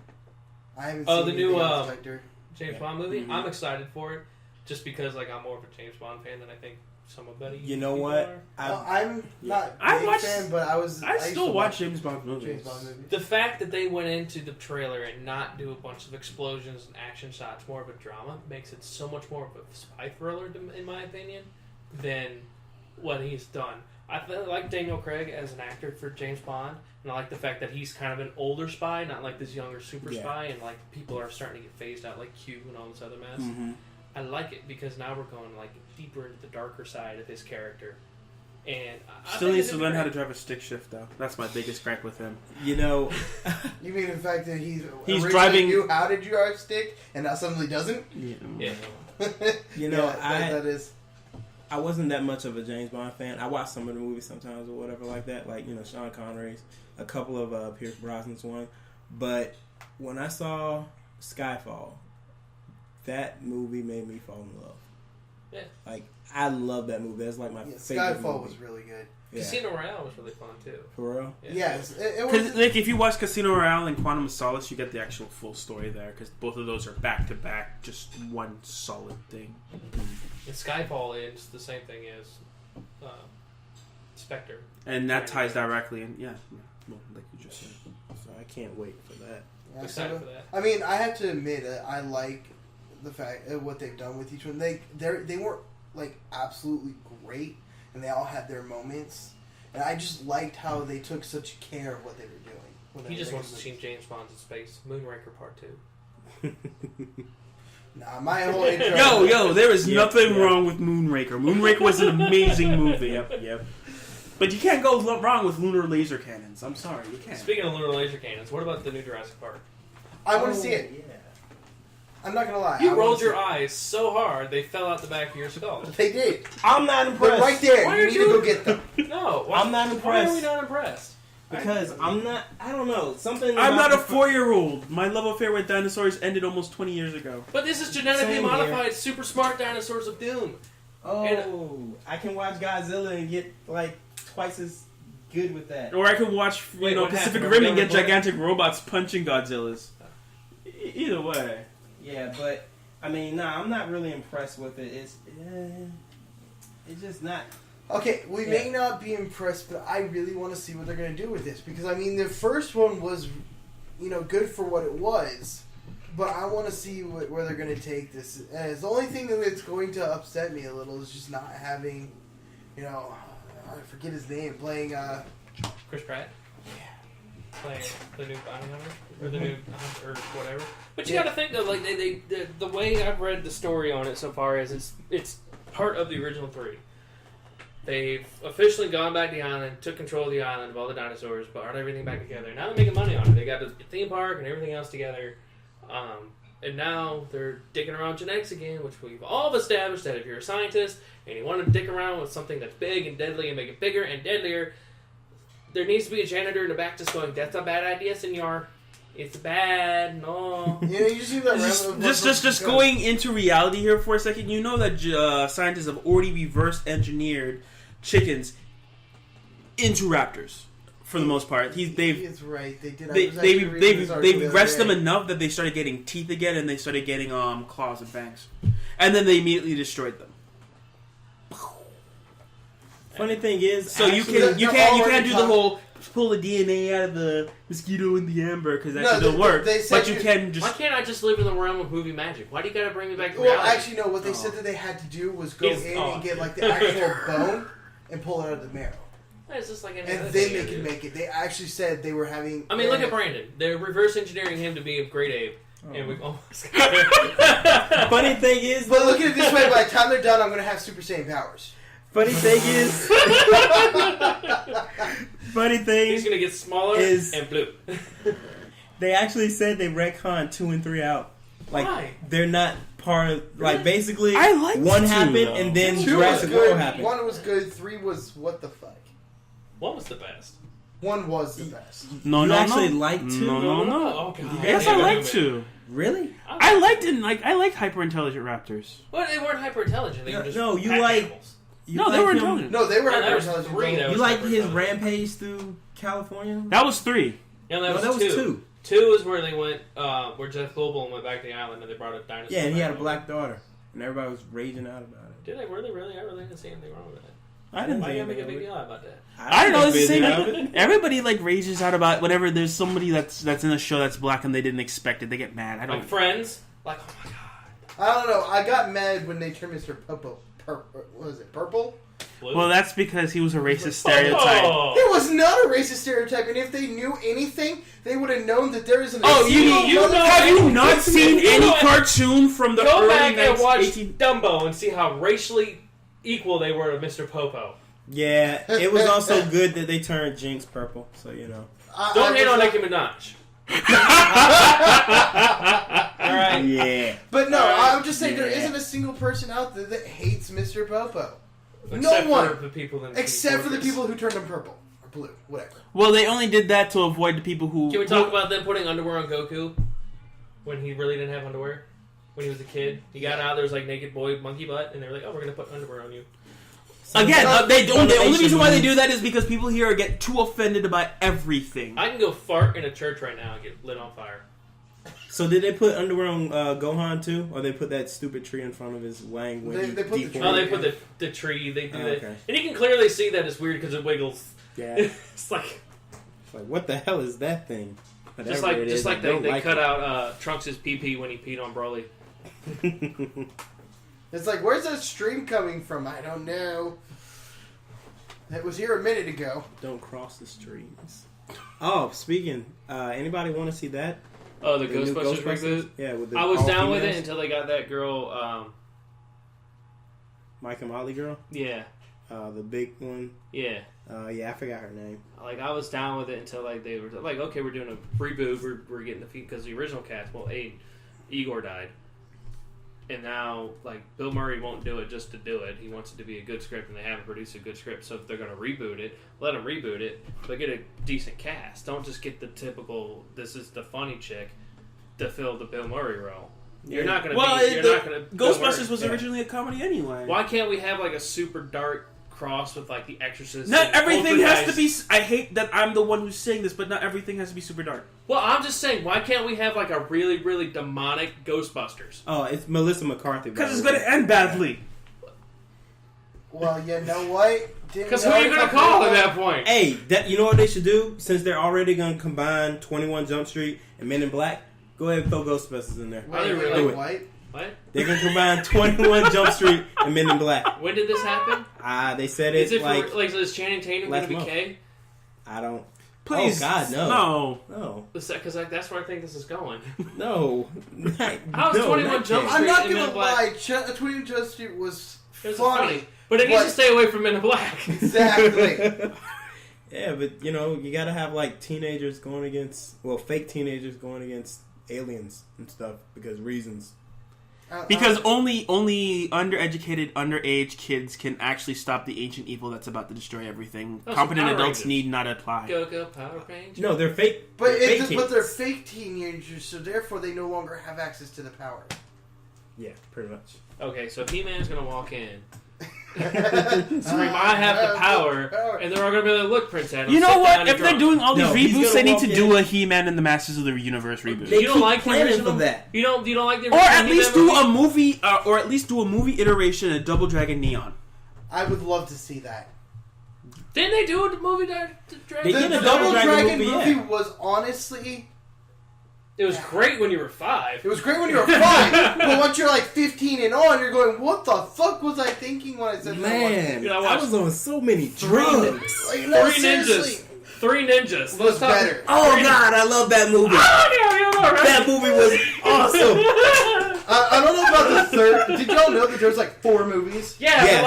I haven't Oh, seen the new Spectre. James Bond movie. I'm excited for it, just because like I'm more of a James Bond fan than I think somebody. You know what? I'm not a big fan, but I still watch James Bond movies. The fact that they went into the trailer and not do a bunch of explosions and action shots, more of a drama, makes it so much more of a spy thriller, in my opinion, than what he's done. I like Daniel Craig as an actor for James Bond, and I like the fact that he's kind of an older spy, not like this younger super spy, and like people are starting to get phased out, like Q and all this other mess. Mm-hmm. I like it because now we're going like deeper into the darker side of his character, and I Still needs to learn how to drive a stick shift, though. That's my biggest gripe with him. You know, you mean the fact that he's driving. Knew how to drive a stick, and now suddenly doesn't? Yeah. You know, that is. I wasn't that much of a James Bond fan. I watch some of the movies sometimes or whatever like that, like, you know, Sean Connery's, a couple of Pierce Brosnan's one. But when I saw Skyfall, that movie made me fall in love. Yeah. Like, I love that movie. That's like my favorite Skyfall movie. was really good. Yeah. Casino Royale was really fun too. For real? Yes. It was, like, if you watch Casino Royale and Quantum of Solace, you get the actual full story there, because both of those are back to back, just one solid thing. And Skyfall is the same thing as Spectre. And that ties directly in, well, like you just said. So I can't wait for that. I'm excited for that. I mean, I have to admit, I like the fact of what they've done with each one. They weren't like absolutely great, and they all had their moments. And I just liked how they took such care of what they were doing. He just wants to see James Bond in space. Moonraker Part 2. Nah, my whole intro. Yo, there is nothing wrong with Moonraker. Moonraker was an amazing movie. Yep. But you can't go wrong with lunar laser cannons. I'm sorry, you can't. Speaking of lunar laser cannons, what about the new Jurassic Park? I want to see it. Yeah. I'm not gonna lie. You rolled your eyes so hard they fell out the back of your skull. They did. I'm not impressed. They're right there. Why you are need you- to go get them. No, I'm not impressed. Why are we not impressed? Because I'm not, I don't know, something I'm about not a the- 4-year-old. My love affair with dinosaurs ended almost 20 years ago. But this is genetically Same here. modified, super smart dinosaurs of doom. Oh, I can watch Godzilla and get like twice as good with that. Or I could watch, Wait, what Pacific happened? Rim and Remember get Bullet? gigantic robots punching Godzillas. Either way. Yeah, but I mean, nah, I'm not really impressed with it. It's just not. Okay, we may not be impressed, but I really want to see what they're going to do with this. Because, I mean, the first one was, good for what it was. But I want to see where they're going to take this. And the only thing that's going to upset me a little is just not having, I forget his name, playing... Chris Pratt? Yeah. Playing the new Bounty Hunter? Or the new Hunter, or whatever. But you got to think, though, like, the way I've read the story on it so far is it's part of the original 3. They've officially gone back to the island, took control of the island of all the dinosaurs, brought everything back together. Now they're making money on it. They got the theme park and everything else together. And now they're dicking around genetics again, which we've all established that if you're a scientist and you want to dick around with something that's big and deadly and make it bigger and deadlier, there needs to be a janitor in the back just going, that's a bad idea, senor. It's bad, no. You just see that just going into reality here for a second. You know that scientists have already reverse engineered chickens into raptors for the most part. He's right. They did. They've rested them enough that they started getting teeth again, and they started getting claws and fangs, and then they immediately destroyed them. Funny thing is, so you can't do the whole pull the DNA out of the mosquito in the amber because that doesn't work. But you can just. Why can't I just live in the realm of movie magic? Why do you got to bring me back to reality? reality? Well, actually, no. What they said that they had to do was go in and get like the actual bone and pull it out of the marrow. It's just like and then they can make it. They actually said they were having. I mean, look at Brandon. They're reverse engineering him to be a great ape. And we've almost got there. Funny thing is, but look at it this way: by the time they're done, I'm going to have Super Saiyan powers. Funny thing is, he's gonna get smaller and blue. They actually said they retconned 2 and 3 out. Like why? They're not part of. Like basically, I like 1 happened and then Jurassic World happened. 1 was good. 3 was what the fuck. 1 was the best. 1 was the best. No, you actually liked 2? No. Oh god. Yes, I liked 2. Really? I liked hyper intelligent raptors. Well, they weren't hyper intelligent. They were just animals. They were intelligent. No, they were hyper intelligent. You liked his rampage through California? That was 3. Yeah, that was 2. 2 is where they went, where Jeff Goldblum went back to the island and they brought a dinosaur. Yeah, and he had a black daughter, and everybody was raging out about it. Did they? Were they really? I really didn't see anything wrong with that. I didn't. Why you make a big deal about that? I don't know. It's the same. Everybody rages out about whenever there's somebody that's in a show that's black and they didn't expect it. They get mad. I don't. Like Friends. Like, oh my god. I don't know. I got mad when they turned Mr. Purple. What was it? Purple? Blue? Well, that's because he was a racist stereotype. Oh. It was not a racist stereotype, and if they knew anything, they would have known that there isn't. Have you not seen any cartoon from the early 1980s? Go back and watch Dumbo and see how racially equal they were to Mr. Popo. Yeah, it was also good that they turned Jinx purple, so you know. Don't hate on Nicki Minaj. Alright. Yeah. But no, I'm just saying there isn't a single person out there that hates Mr. Popo. Except no one. For the people except for the people who turned him purple. Or blue. Whatever. Well, they only did that to avoid the people who... Can we talk about them putting underwear on Goku? When he really didn't have underwear? When he was a kid? He got out, there was naked boy monkey butt, and they were like, oh, we're going to put underwear on you. Again, the only reason why they do that is because people here get too offended about everything. I can go fart in a church right now and get lit on fire. So did they put underwear on Gohan too, or they put that stupid tree in front of his wang? They put the tree. Oh, they put the tree. They do that, okay. and you can clearly see that it's weird because it wiggles. Yeah, it's like what the hell is that thing? Just like they cut out Trunks' pee when he peed on Broly. It's like, where's that stream coming from? I don't know. It was here a minute ago. Don't cross the streams. Oh, speaking, anybody want to see that? Oh, the Ghostbusters reboot? Yeah, with I was down with it until they got that girl, Mike and Molly girl? Yeah. The big one? Yeah. Yeah, I forgot her name. I was down with it until, they were like, okay, we're doing a reboot, we're getting the feet, because the original cast, Igor died. And now, Bill Murray won't do it just to do it. He wants it to be a good script, and they haven't produced a good script. So if they're going to reboot it, let them reboot it. But get a decent cast. Don't just get the typical, this is the funny chick to fill the Bill Murray role. You're not going to Ghostbusters was originally a comedy anyway. Why can't we have, a super dark cross with, The Exorcist? Not everything has to be... I hate that I'm the one who's saying this, but not everything has to be super dark. Well, I'm just saying, why can't we have, a really, really demonic Ghostbusters? Oh, it's Melissa McCarthy. Because it's going to end badly. Well, you know what? Because who are you going to call at that point? Hey, you know what they should do? Since they're already going to combine 21 Jump Street and Men in Black, go ahead and throw Ghostbusters in there. Are they really? What? They're going to combine 21 Jump Street and Men in Black. When did this happen? They said it is Channing Tatum going to be K? I don't. Please. Oh, God, No. No. Because that's where I think this is going. No. How is 21 Jump Street I'm not and Men going in to Black? lie. 21 Jump Street was funny. But it needs to stay away from Men in Black. Exactly. Yeah, but, you got to have, teenagers going against... Well, fake teenagers going against aliens and stuff because reasons. Because only undereducated, underage kids can actually stop the ancient evil that's about to destroy everything. Competent adults need not apply. Go Power Rangers. No, they're fake. But kids. they're fake teenagers, so therefore they no longer have access to the power. Yeah, pretty much. Okay, so He-Man's going to walk in. Scream, I have the power, and they're all going to be like, look, Prince Adam. You know what? If they're doing all these reboots, they need to do a He-Man and the Masters of the Universe reboot. You don't like the original? For that. You don't like the original? Or at least do a movie, or at least do a movie iteration of Double Dragon Neon. I would love to see that. Didn't they do a movie They Dragon? did The a Double Dragon movie, movie yeah. was honestly... It was great when you were 5. It was great when you were 5, but once you're 15 and on, you're going, what the fuck was I thinking when I said Man, I I was on so many drugs. Three Ninjas. Was better. Oh, God, I love that movie. That movie was awesome. I don't know about the third. Did y'all know that there was 4 movies? Yeah, Yes,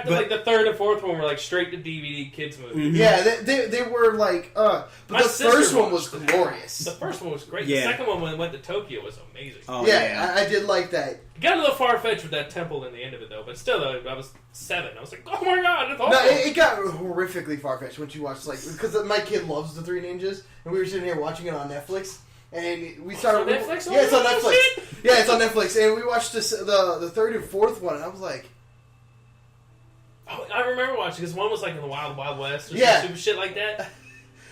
but the third and fourth one were straight to DVD kids movies. Mm-hmm. Yeah, they were but My the sister first one watched was that. glorious. The first one was great. Yeah. The second one, when they went to Tokyo, was amazing. Oh, yeah, I did like that. Got a little far-fetched with that temple in the end of it, though. But still, I was 7. I was like, oh my god, it's awesome. No, it got horrifically far-fetched once you watched, because my kid loves the Three Ninjas, and we were sitting here watching it on Netflix, and we started... It's on Netflix? Yeah, it's on Oh, Netflix. shit. Yeah, it's on Netflix, and we watched the third and fourth one, and I was like... Oh, I remember watching, because one was in the Wild Wild West or Yeah. some stupid shit like that.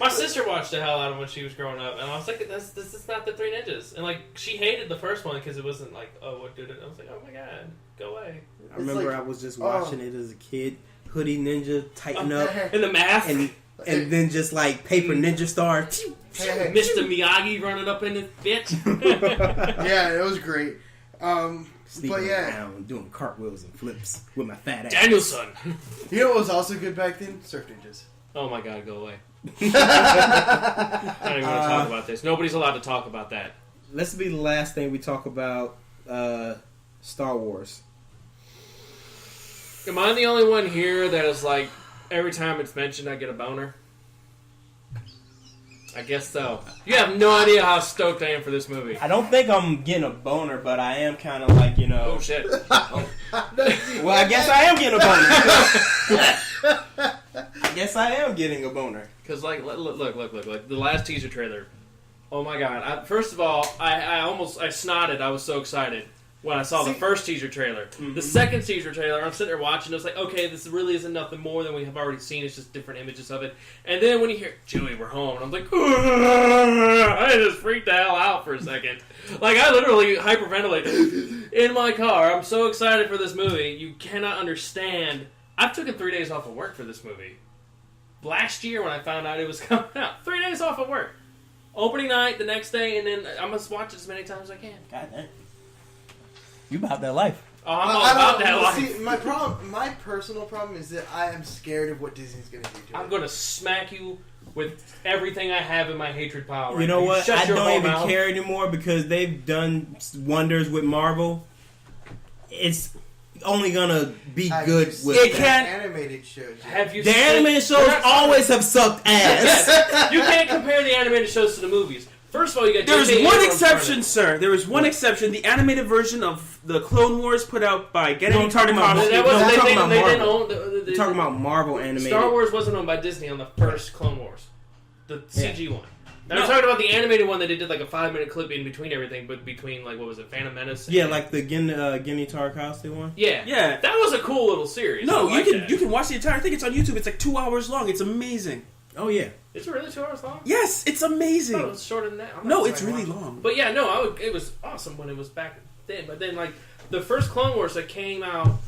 My sister watched the hell out of it when she was growing up, and I was like, this is not the Three Ninjas. And, she hated the first one because it wasn't what did it? I was like, oh my god, go away. I remember I was just watching it as a kid. Hoodie Ninja, tighten up. And the mask. And then just paper ninja star. Mr. Miyagi running up in his bitch. Yeah, it was great. Sneaking around, doing cartwheels and flips with my fat ass. Danielson. You know what was also good back then? Surf Ninjas. Oh my god, go away. I don't even want to talk about this. Nobody's allowed to talk about that. This will be the last thing we talk about. Star Wars. Am I the only one here that is every time it's mentioned I get a boner? I guess so. You have no idea how stoked I am for this movie. I don't think I'm getting a boner, but I am kind of Oh shit. Well, I guess I am getting a boner. I guess I am getting a boner. Because look, the last teaser trailer. Oh my god! First of all, I snotted. I was so excited when I saw the first teaser trailer. Mm-hmm. The second teaser trailer, I'm sitting there watching. I was like, okay, this really isn't nothing more than we have already seen. It's just different images of it. And then when you hear Chewie, we're home, and I'm like, I just freaked the hell out for a second. I literally hyperventilated in my car. I'm so excited for this movie. You cannot understand. I've taken 3 days off of work for this movie. Last year when I found out it was coming out, 3 days off of work. Opening night, the next day, and then I must watch it as many times as I can. God damn. You about that life. Oh, I'm all about that life. See, my personal problem is that I am scared of what Disney's going to do to it. I'm going to smack you with everything I have in my hatred pile. You know what? I don't even mouth. care anymore because they've done wonders with Marvel. It's only gonna be good with It that. can't. Animated shows. Have you The seen- animated shows always have sucked ass. You can't compare the animated shows to the movies. First of all, you got There's J.J. one Abrams exception, running. sir. There is one exception. The animated version of the Clone Wars put out by Gennady No, I'm talking about- Tartakovsky. That was, No, I'm they talking didn't about Marvel. own the You're talking about Marvel animated. Star Wars wasn't owned by Disney on the first Clone Wars, the CG one. Now No. I'm talking about the animated one that they did a 5-minute clip in between everything, but between what was it, Phantom Menace? Yeah, the Gennady Tartakovsky one. Yeah, Yeah. that was a cool little series. No, I like that. you can watch the entire thing. It's on YouTube. It's 2 hours long. It's amazing. Oh yeah. It's really 2 hours long. Yes, it's amazing. Oh, it's shorter than that. I'm No, not it's saying really watch it. long. But yeah, no, it was awesome when it was back then. But then, the first Clone Wars that came out,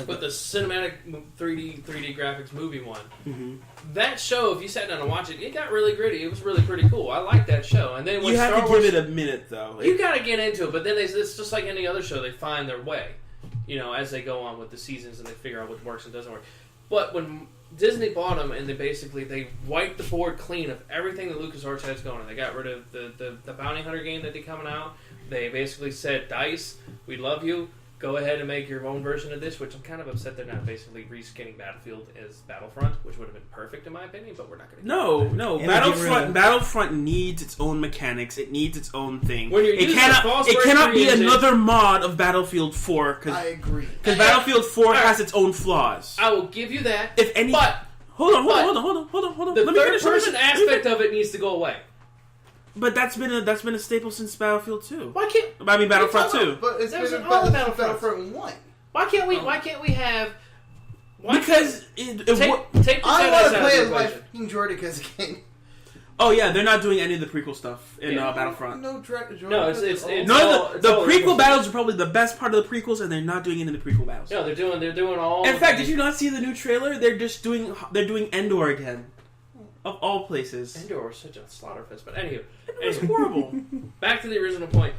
but the cinematic 3D graphics movie one. Mm-hmm. That show, if you sat down and watched it, it got really gritty. It was really pretty cool. I liked that show. And then when you have Star to Wars, give it a minute though. you got to get into it. But then it's just like any other show. They find their way, as they go on with the seasons and they figure out what works and doesn't work. But when Disney bought them and they wiped the board clean of everything that LucasArts has going on. They got rid of the Bounty Hunter game that they coming out. They basically said, DICE, we love you. Go ahead and make your own version of this, which I'm kind of upset they're not basically reskinning Battlefield as Battlefront, which would have been perfect in my opinion, but we're not going to. No. Battlefront needs its own mechanics. It needs its own thing. When you're it cannot be another mod of Battlefield 4. I agree. Because Battlefield 4 has its own flaws. I will give you that. If any, but hold on. The third-person aspect of it needs to go away. But that's been a staple since Battlefield 2. Why can't? I mean Battlefront 2. But it's There's been all the Battlefront 1. Why can't we have? Because take the I want Jedi's to out play of as the my equation. fucking Jordica's game. oh yeah, they're not doing any of the prequel stuff in Battlefront. No, it's No, the prequel battles are probably the best part of the prequels, and they're not doing it in the prequel battles. No, they're doing all. In fact, did you not see the new trailer? They're doing Endor again, of all places. Endor was such a slaughterfest, but anywho, It was horrible. back to the original point.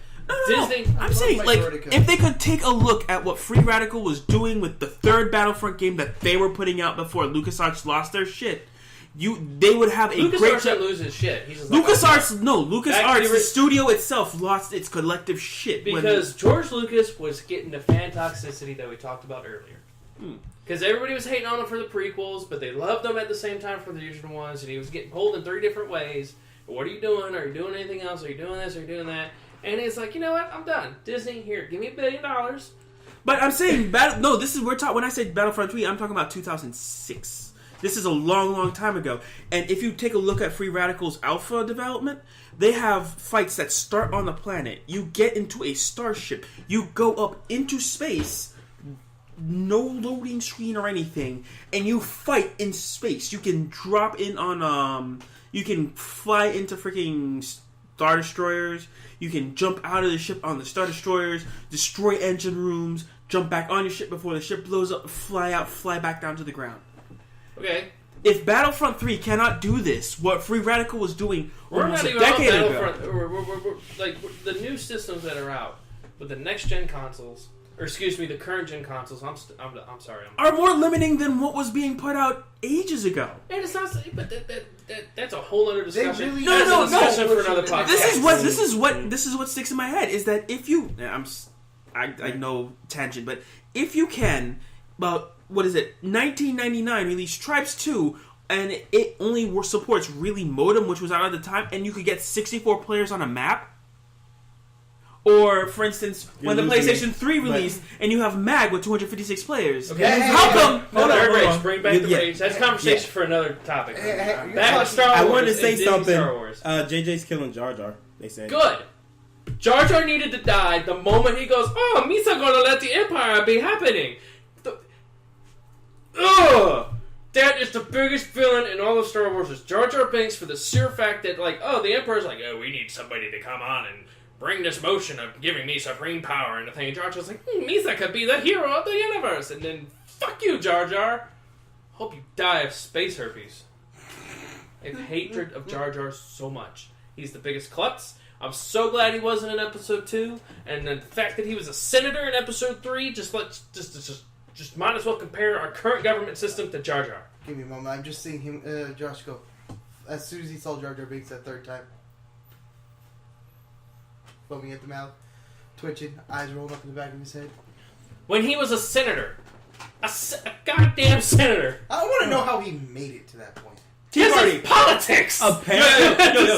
Disney. I'm saying, if they could take a look at what Free Radical was doing with the third Battlefront game that they were putting out before LucasArts lost their shit, they would have a great. LucasArts didn't lose his shit. He's just LucasArts, the studio itself lost its collective shit because George Lucas was getting the fan toxicity that we talked about earlier. Because everybody was hating on him for the prequels, but they loved him at the same time for the original ones, and he was getting pulled in 3 different ways. What are you doing? Are you doing anything else? Are you doing this? Are you doing that? And it's like, you know what? I'm done. Disney, here, give me $1 billion. But I'm saying, when I say Battlefront 3, I'm talking about 2006. This is a long, long time ago. And if you take a look at Free Radical's alpha development, they have fights that start on the planet. You get into a starship. You go up into space, no loading screen or anything, and you fight in space. You can drop in on, you can fly into freaking Star Destroyers. You can jump out of the ship on the Star Destroyers, destroy engine rooms, jump back on your ship before the ship blows up, fly out, fly back down to the ground. Okay. If Battlefront 3 cannot do this, what Free Radical was doing almost a decade ago. Like, the new systems that are out with the next-gen consoles, or excuse me, the current-gen consoles, I'm sorry. Are more limiting than what was being put out ages ago. And it's not, but that's a whole other discussion. Really No. For another podcast. This is what sticks in my head is that if you, I know tangent, but if you can, about 1999 released Tribes 2, and it only supports really modem, which was out at the time, and you could get 64 players on a map. Or, for instance, when the PlayStation 3 released, and you have MAG with 256 players. Okay. How come? Hold on. Bring back the rage. That's conversation for another topic. Back to Star Wars. I wanted to say Disney something. Star Wars. JJ's killing Jar Jar. They said Good. Jar Jar needed to die the moment he goes, oh, Misa gonna let the Empire be happening. That is the biggest villain in all of Star Wars is Jar Jar Binks for the sheer fact that, the Emperor's like, oh, we need somebody to come on and bring this motion of giving me supreme power and the thing. And Jar Jar's like, Misa could be the hero of the universe. And then, fuck you, Jar Jar. Hope you die of space herpes. I have hatred of Jar Jar so much. He's the biggest klutz. I'm so glad he wasn't in Episode 2. And the fact that he was a senator in Episode 3, just might as well compare our current government system to Jar Jar. Give me a moment. I'm just seeing him, Josh, go. As soon as he saw Jar Jar Binks that third time. Foaming at the mouth. Twitching. Eyes rolling up in the back of his head. When he was a senator. A goddamn senator. I want to know how he made it to that point. Tea Party. Politics! No,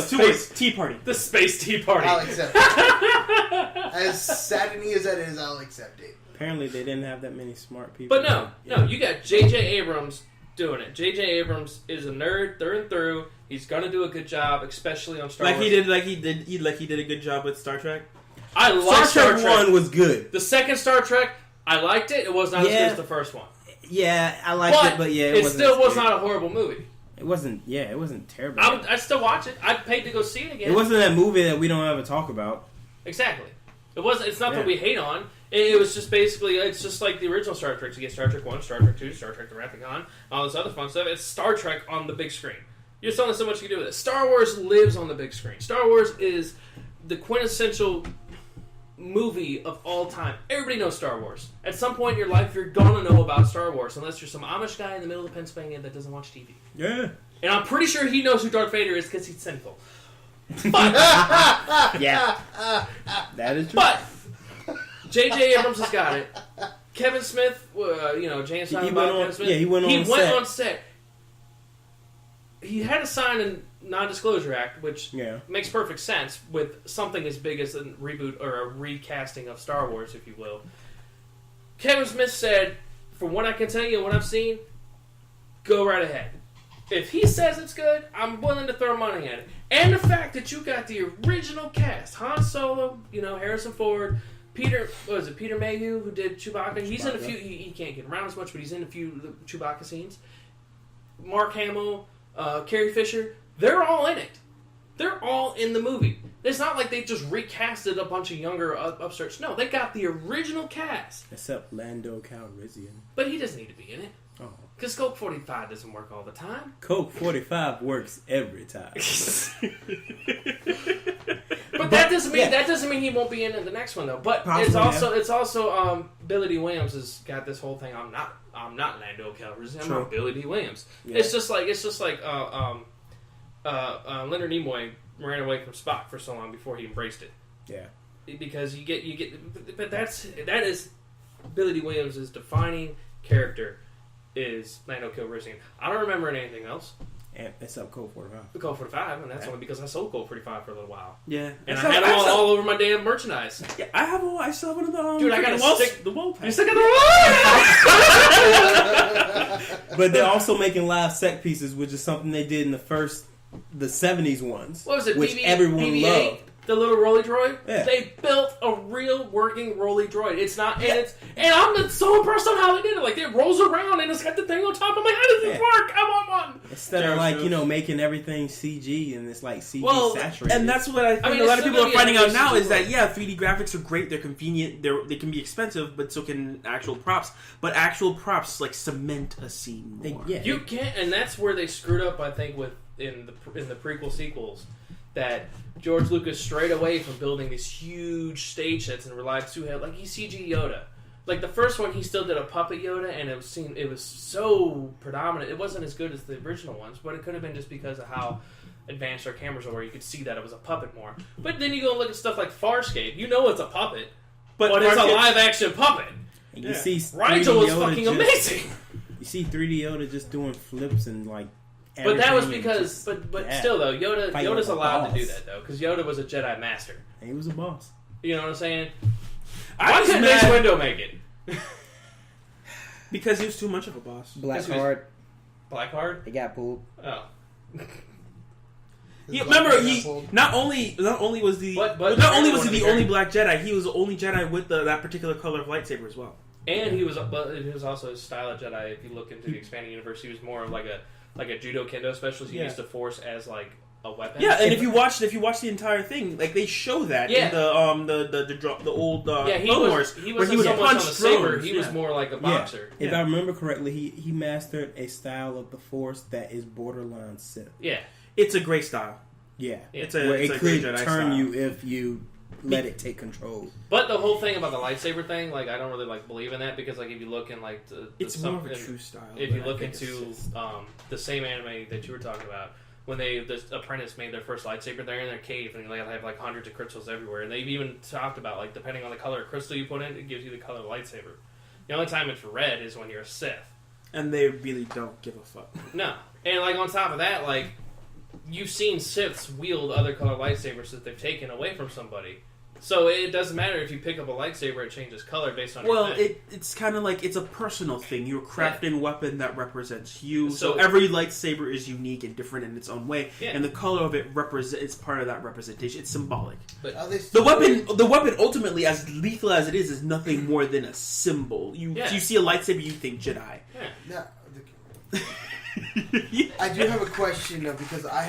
2 words. Tea Party. The Space Tea Party. I'll accept it. As saddening as that is, I'll accept it. apparently they didn't have that many smart people. But no, you got J.J. Abrams doing it. J.J. Abrams is a nerd through and through. He's gonna do a good job, especially on Star Wars. He did a good job with Star Trek. I like Star Trek 1 was good. The second Star Trek, I liked it. It was not as good as the first one. Yeah, I liked it, but it still was not a horrible movie. It wasn't. Yeah, it wasn't terrible. I'd still watch it. I'd pay to go see it again. It wasn't that movie that we don't ever talk about. Exactly. It's not that we hate on. It was just basically, it's just like the original Star Trek. You get Star Trek 1, Star Trek 2, Star Trek The Wrath of Khan, all this other fun stuff. It's Star Trek on the big screen. There's only so much you can do with it. Star Wars lives on the big screen. Star Wars is the quintessential movie of all time. Everybody knows Star Wars. At some point in your life, you're gonna know about Star Wars, unless you're some Amish guy in the middle of Pennsylvania that doesn't watch TV. Yeah. And I'm pretty sure he knows who Darth Vader is because he's sinful. But, yeah. That is true. But J.J. Abrams has got it. Kevin Smith, James Kevin Smith. Yeah, he went on set. He had to sign a non-disclosure act, which makes perfect sense with something as big as a reboot or a recasting of Star Wars, if you will. Kevin Smith said, from what I can tell you and what I've seen, go right ahead. If he says it's good, I'm willing to throw money at it. And the fact that you got the original cast, Han Solo, Harrison Ford, Peter Mayhew, who did Chewbacca. He's in a few, he can't get around as much, but he's in a few Chewbacca scenes. Mark Hamill, Carrie Fisher, they're all in it. They're all in the movie. It's not like they just recasted a bunch of younger upstarts. No, they got the original cast. Except Lando Calrissian. But he doesn't need to be in it. Oh. Because Coke 45 doesn't work all the time. Coke 45 works every time. But that doesn't mean he won't be in the next one though. But possibly, it's also Billy D. Williams has got this whole thing. I'm not Lando Calrissian. I'm not Billy D. Williams. Yeah. It's just like Leonard Nimoy ran away from Spock for so long before he embraced it. Yeah. Because you get, but that is Billy D. Williams' defining character is Lando Calrissian. I don't remember anything else. And it's up Colt 45. The Colt 45, and that's only because I sold Colt 45 for a little while. Yeah. And I had them all over my damn merchandise. Yeah, I still have one of the dude, I got the wall pack. You still got the wall. But they're also making live set pieces, which is something they did in the 70s ones. What was it? Which everyone BB-8? loved. The little Rolly droid? Yeah. They built a real working Rolly droid. It's not, and I'm so impressed on how they did it. Like, it rolls around and it's got the thing on top. I'm like, how does this work? I want one. Instead of making everything CG and it's like CG saturated. And that's what I think a lot of people are finding out now is that 3D graphics are great. They're convenient. They can be expensive, but so can actual props. But actual props like cement a scene more. You can't, and that's where they screwed up. I think in the prequel sequels. That George Lucas strayed away from building these huge stage sets and relied too heavily. Like, he CG Yoda. Like, the first one, he still did a puppet Yoda, and it was so predominant. It wasn't as good as the original ones, but it could have been just because of how advanced our cameras were. You could see that it was a puppet more. But then you go look at stuff like Farscape. You know it's a puppet, but it's a live-action puppet. And you see Rigel was fucking amazing. You see 3D Yoda just doing flips and, like, but that was because, but still though, Yoda's allowed to do that though, because Yoda was a Jedi Master. And he was a boss. You know what I'm saying? Why couldn't Mace Windu make it? Because he was too much of a boss. Blackheart. Blackheart? They got pulled. Oh. Remember, he not only was he the only Black Jedi, he was the only Jedi with that particular color of lightsaber as well. And he was also a style of Jedi. If you look into the expanding universe, he was more of like a judo kendo specialist. He used the Force as like a weapon. Yeah, and if you watch the entire thing, like they show that in the old Clone Wars, he wasn't so much on the saber. He was more like a boxer. Yeah. If I remember correctly, he mastered a style of the Force that is borderline Sith. Yeah, it's a great style. Yeah, it could turn style. You if you let it take control. But the whole thing about the lightsaber thing, like, I don't really believe in that, because like if you look in like it's more of a true style. If you look into the same anime that you were talking about, when the apprentice made their first lightsaber, they're in their cave and they have like hundreds of crystals everywhere, and they've even talked about like depending on the color of crystal you put in, it gives you the color of the lightsaber. The only time it's red is when you're a Sith, and they really don't give a fuck. No, and like on top of that, like you've seen Siths wield other color lightsabers that they've taken away from somebody. So it doesn't matter if you pick up a lightsaber; it changes color based on. Well, it's kind of like it's a personal thing. You're crafting a weapon that represents you. So every lightsaber is unique and different in its own way, and the color of it it's part of that representation. It's symbolic. But the weapon ultimately, as lethal as it is nothing more than a symbol. You see a lightsaber, you think Jedi. Yeah. I do have a question though, because I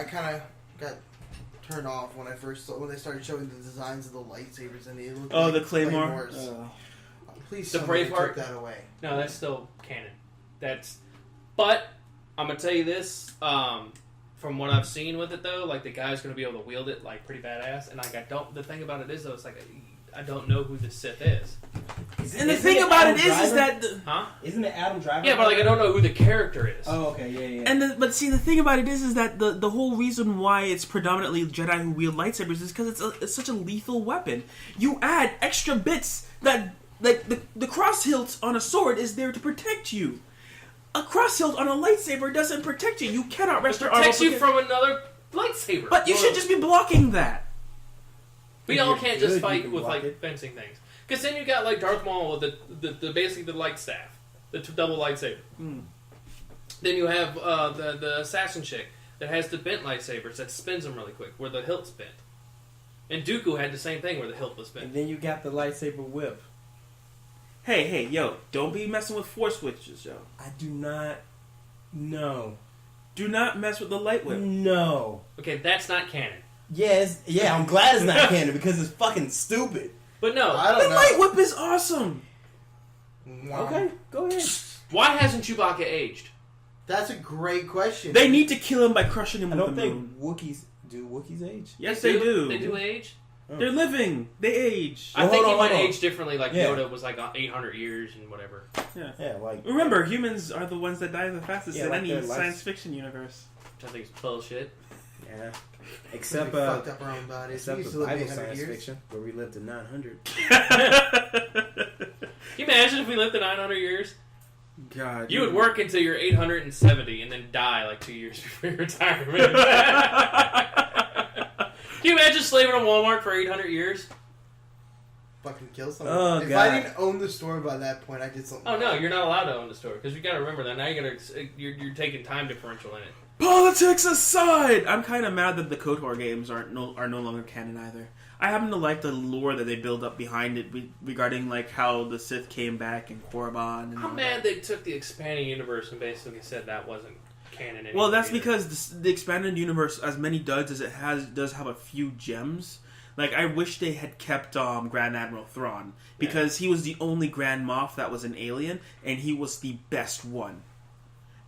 kind of got turn off when they started showing the designs of the lightsabers and it looked the Claymore. Please, the somebody Braveheart took that away. No, that's still canon. But I'm gonna tell you this. From what I've seen with it though, like the guy's gonna be able to wield it like pretty badass, and like the thing about it is though, it's like I don't know who the Sith is. And the thing about it is that isn't it Adam Driver? Yeah, but like I don't know who the character is. Oh, okay, yeah. And but see, the thing about it is that the whole reason why it's predominantly Jedi who wield lightsabers is because it's such a lethal weapon. You add extra bits that like the cross hilt on a sword is there to protect you. A cross hilt on a lightsaber doesn't protect you. You cannot rest your arm. It protects you from another lightsaber. But you should just be blocking that. We all can't just fight with like fencing things. Because then you got like Darth Maul with the basically the light staff, the double lightsaber. Mm. Then you have the assassin chick that has the bent lightsabers that spins them really quick, where the hilt's bent. And Dooku had the same thing where the hilt was bent. And then you got the lightsaber whip. Hey, yo, don't be messing with force switches, yo. I do not know. Do not mess with the light whip. No. Okay, that's not canon. Yes, yeah, I'm glad it's not canon because it's fucking stupid. But no, I don't the know. light whip is awesome. Wow. Okay, go ahead. why hasn't Chewbacca aged? That's a great question. They need to kill him by crushing him I with don't the think moon. Wookiees age. Yes, they do. They do age? They're living. They age. I think he might hold on. age differently, like Yeah. Yoda was like 800 years and whatever. Yeah, like Remember, humans are the ones that die the fastest Yeah, in like any their life- science fiction universe. Which I think is bullshit. yeah. We Except fucked up our own bodies. except We used the to live Bible 800 science years. fiction where we lived to 900. Can you imagine if we lived to 900 years? God, You would work until you're 870 and then die like 2 years before your retirement. Can you imagine slaving at Walmart for 800 years? Fucking kill someone. Oh, if God. I didn't own the store by that point, I did something. Oh no, you're not allowed to own the store because you got to remember that now you're taking time differential in it. Politics aside, I'm kind of mad that the KOTOR games are no longer canon either. I happen to like the lore that they build up behind it regarding like how the Sith came back and Korriban. And all I'm mad they took the expanding universe and basically said that wasn't canon anymore. Well, that's either. because the expanded universe, as many duds as it has, does have a few gems. Like, I wish they had kept Grand Admiral Thrawn, because he was the only Grand Moff that was an alien, and he was the best one.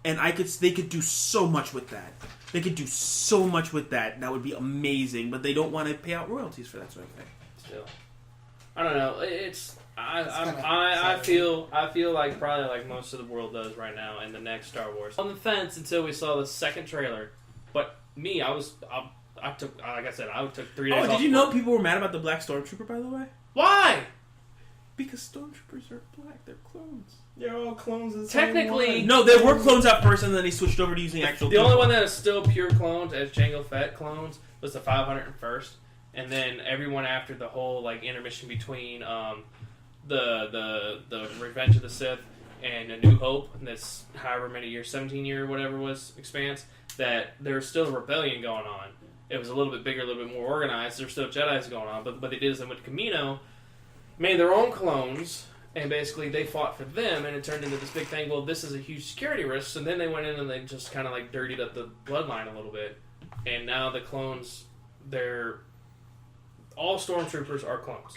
And they could do so much with that. They could do so much with that. That would be amazing, but they don't want to pay out royalties for that sort of thing. Still, I don't know. I kinda feel like probably like most of the world does right now in the next Star Wars. On the fence until we saw the second trailer, but me, I took 3 days. Oh, off did you work. know people were mad about the Black Stormtrooper, by the way? Why? Because Stormtroopers are black. They're clones. They're all clones of the Technically- same one. No, they were clones at first, and then they switched over to using actual The only people. one that is still pure clones as Jango Fett clones was the 501st, and then everyone after the whole like intermission between the Revenge of the Sith and A New Hope, and this however many years, 17 year whatever was expanse, that there was still a rebellion going on. It was a little bit bigger, a little bit more organized. There's still Jedi's going on, but they did is they went to Kamino, made their own clones. And basically, they fought for them, and it turned into this big thing. Well, this is a huge security risk. And then they went in and they just kind of like dirtied up the bloodline a little bit. And now the clones, all stormtroopers are clones.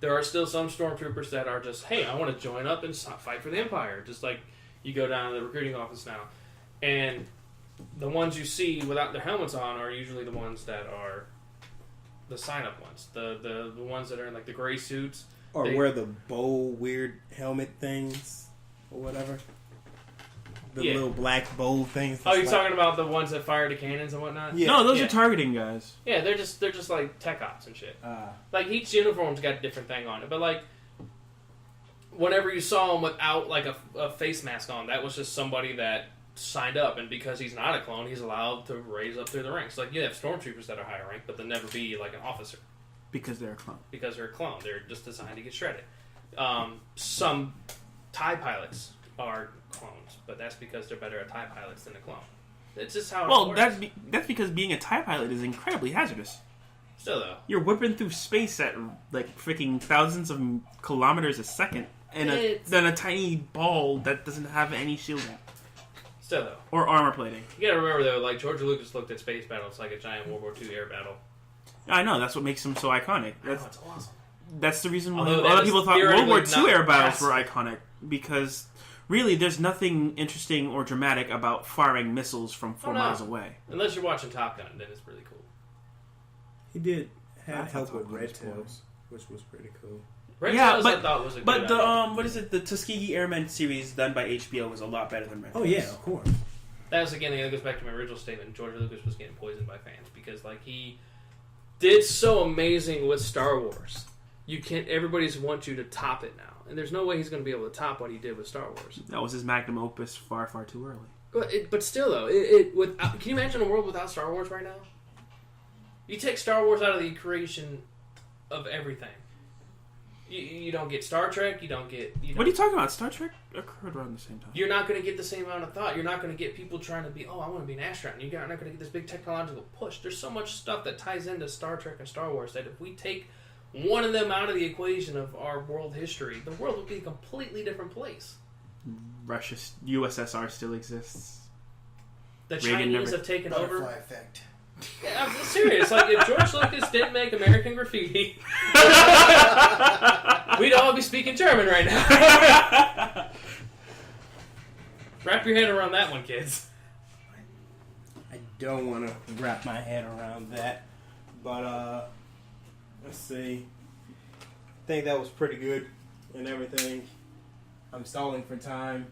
There are still some stormtroopers that are just, hey, I want to join up and fight for the Empire. Just like you go down to the recruiting office now. And the ones you see without their helmets on are usually the ones that are the sign-up ones. The ones that are in like the gray suits. Or wear the bow weird helmet things or whatever. The little black bow things. Oh, you're talking about the ones that fire the cannons and whatnot? Yeah. No, those Yeah. are targeting guys. Yeah, they're just like tech ops and shit. Ah. Like each uniform's got a different thing on it, but like whenever you saw him without like a face mask on, that was just somebody that signed up, and because he's not a clone, he's allowed to raise up through the ranks. Like you have stormtroopers that are higher rank, but they'll never be like an officer Because they're a clone. because they're a clone. They're just designed to get shredded. Some TIE pilots are clones, but that's because they're better at TIE pilots than a clone. It's just how it Well, works. that's because being a TIE pilot is incredibly hazardous. Still though. You're whipping through space at like freaking thousands of kilometers a second, and It's- then a tiny ball that doesn't have any shielding. Still though, or armor plating. you gotta remember though, like George Lucas looked at space battles like a giant World War II air battle. I know, that's what makes them so iconic. It's awesome. That's the reason why a Although lot that of people is thought World War theoretically II not air battles were fast. iconic because really there's nothing interesting or dramatic about firing missiles from 4 miles away. Unless you're watching Top Gun, then it's pretty cool. He did I have help thought with Top Gun Red was cool. Tails, which was pretty cool. Red Yeah, Tails, but- I thought was a good But the idea. what is it? The Tuskegee Airmen series done by HBO was a lot better than Red Tails. Oh yeah, of course. That was again, that goes back to my original statement. George Lucas was getting poisoned by fans because, like, he did so amazing with Star Wars. You can't. Everybody's want you to top it now, and there's no way he's going to be able to top what he did with Star Wars. That was his magnum opus far, far too early. But still, though, can you imagine a world without Star Wars right now? You take Star Wars out of the creation of everything. You don't get Star Trek. You don't get. What are you talking about? Star Trek occurred around the same time. You're not going to get the same amount of thought. You're not going to get people trying to be, I want to be an astronaut. You're not going to get this big technological push. There's so much stuff that ties into Star Trek and Star Wars that if we take one of them out of the equation of our world history, the world would be a completely different place. Russia's USSR still exists. The Reagan Chinese never- have taken Butterfly over. effect. Yeah, I'm serious. Like, if George Lucas didn't make American Graffiti, we'd all be speaking German right now. Wrap your head around that one, kids. I don't want to wrap my head around that, but let's see. I think that was pretty good and everything. I'm stalling for time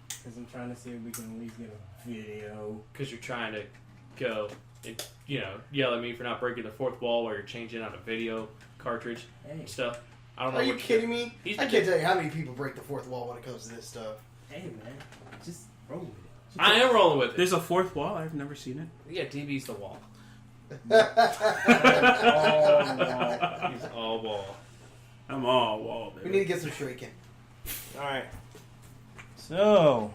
because I'm trying to see if we can at least get a video. Because you're trying to go and, yell at me for not breaking the fourth wall while you're changing out a video cartridge and stuff. I don't know. Are you what kidding me? He's I been- can't tell you how many people break the fourth wall when it comes to this stuff. Hey man, just roll with it. I am rolling with it. There's a fourth wall. I've never seen it. Yeah, DB's the wall. Oh, He's all wall. I'm all wall, We baby. need to get some shrieking. all right. So,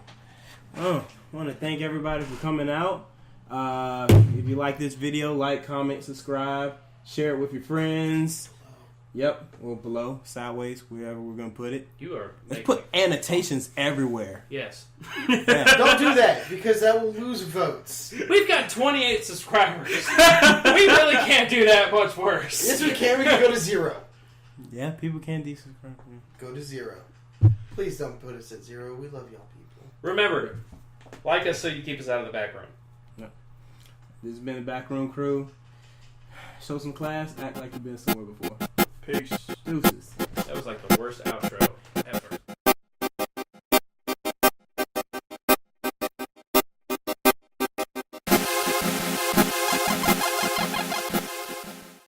I want to thank everybody for coming out. If you like this video, like, comment, subscribe, share it with your friends. Yep, or below, sideways, wherever we're gonna put it. You are. Let's put annotations everywhere. Yes. Yeah. Don't do that because that will lose votes. We've got 28 subscribers. We really can't do that much worse. Yes, we can. We can go to 0. Yeah, people can desubscribe. Go to 0. Please don't put us at 0. We love y'all people. Remember, like us so you keep us out of the back room. This has been the Backroom Crew. Show some class, act like you've been somewhere before. Peace. Deuces. That was like the worst outro.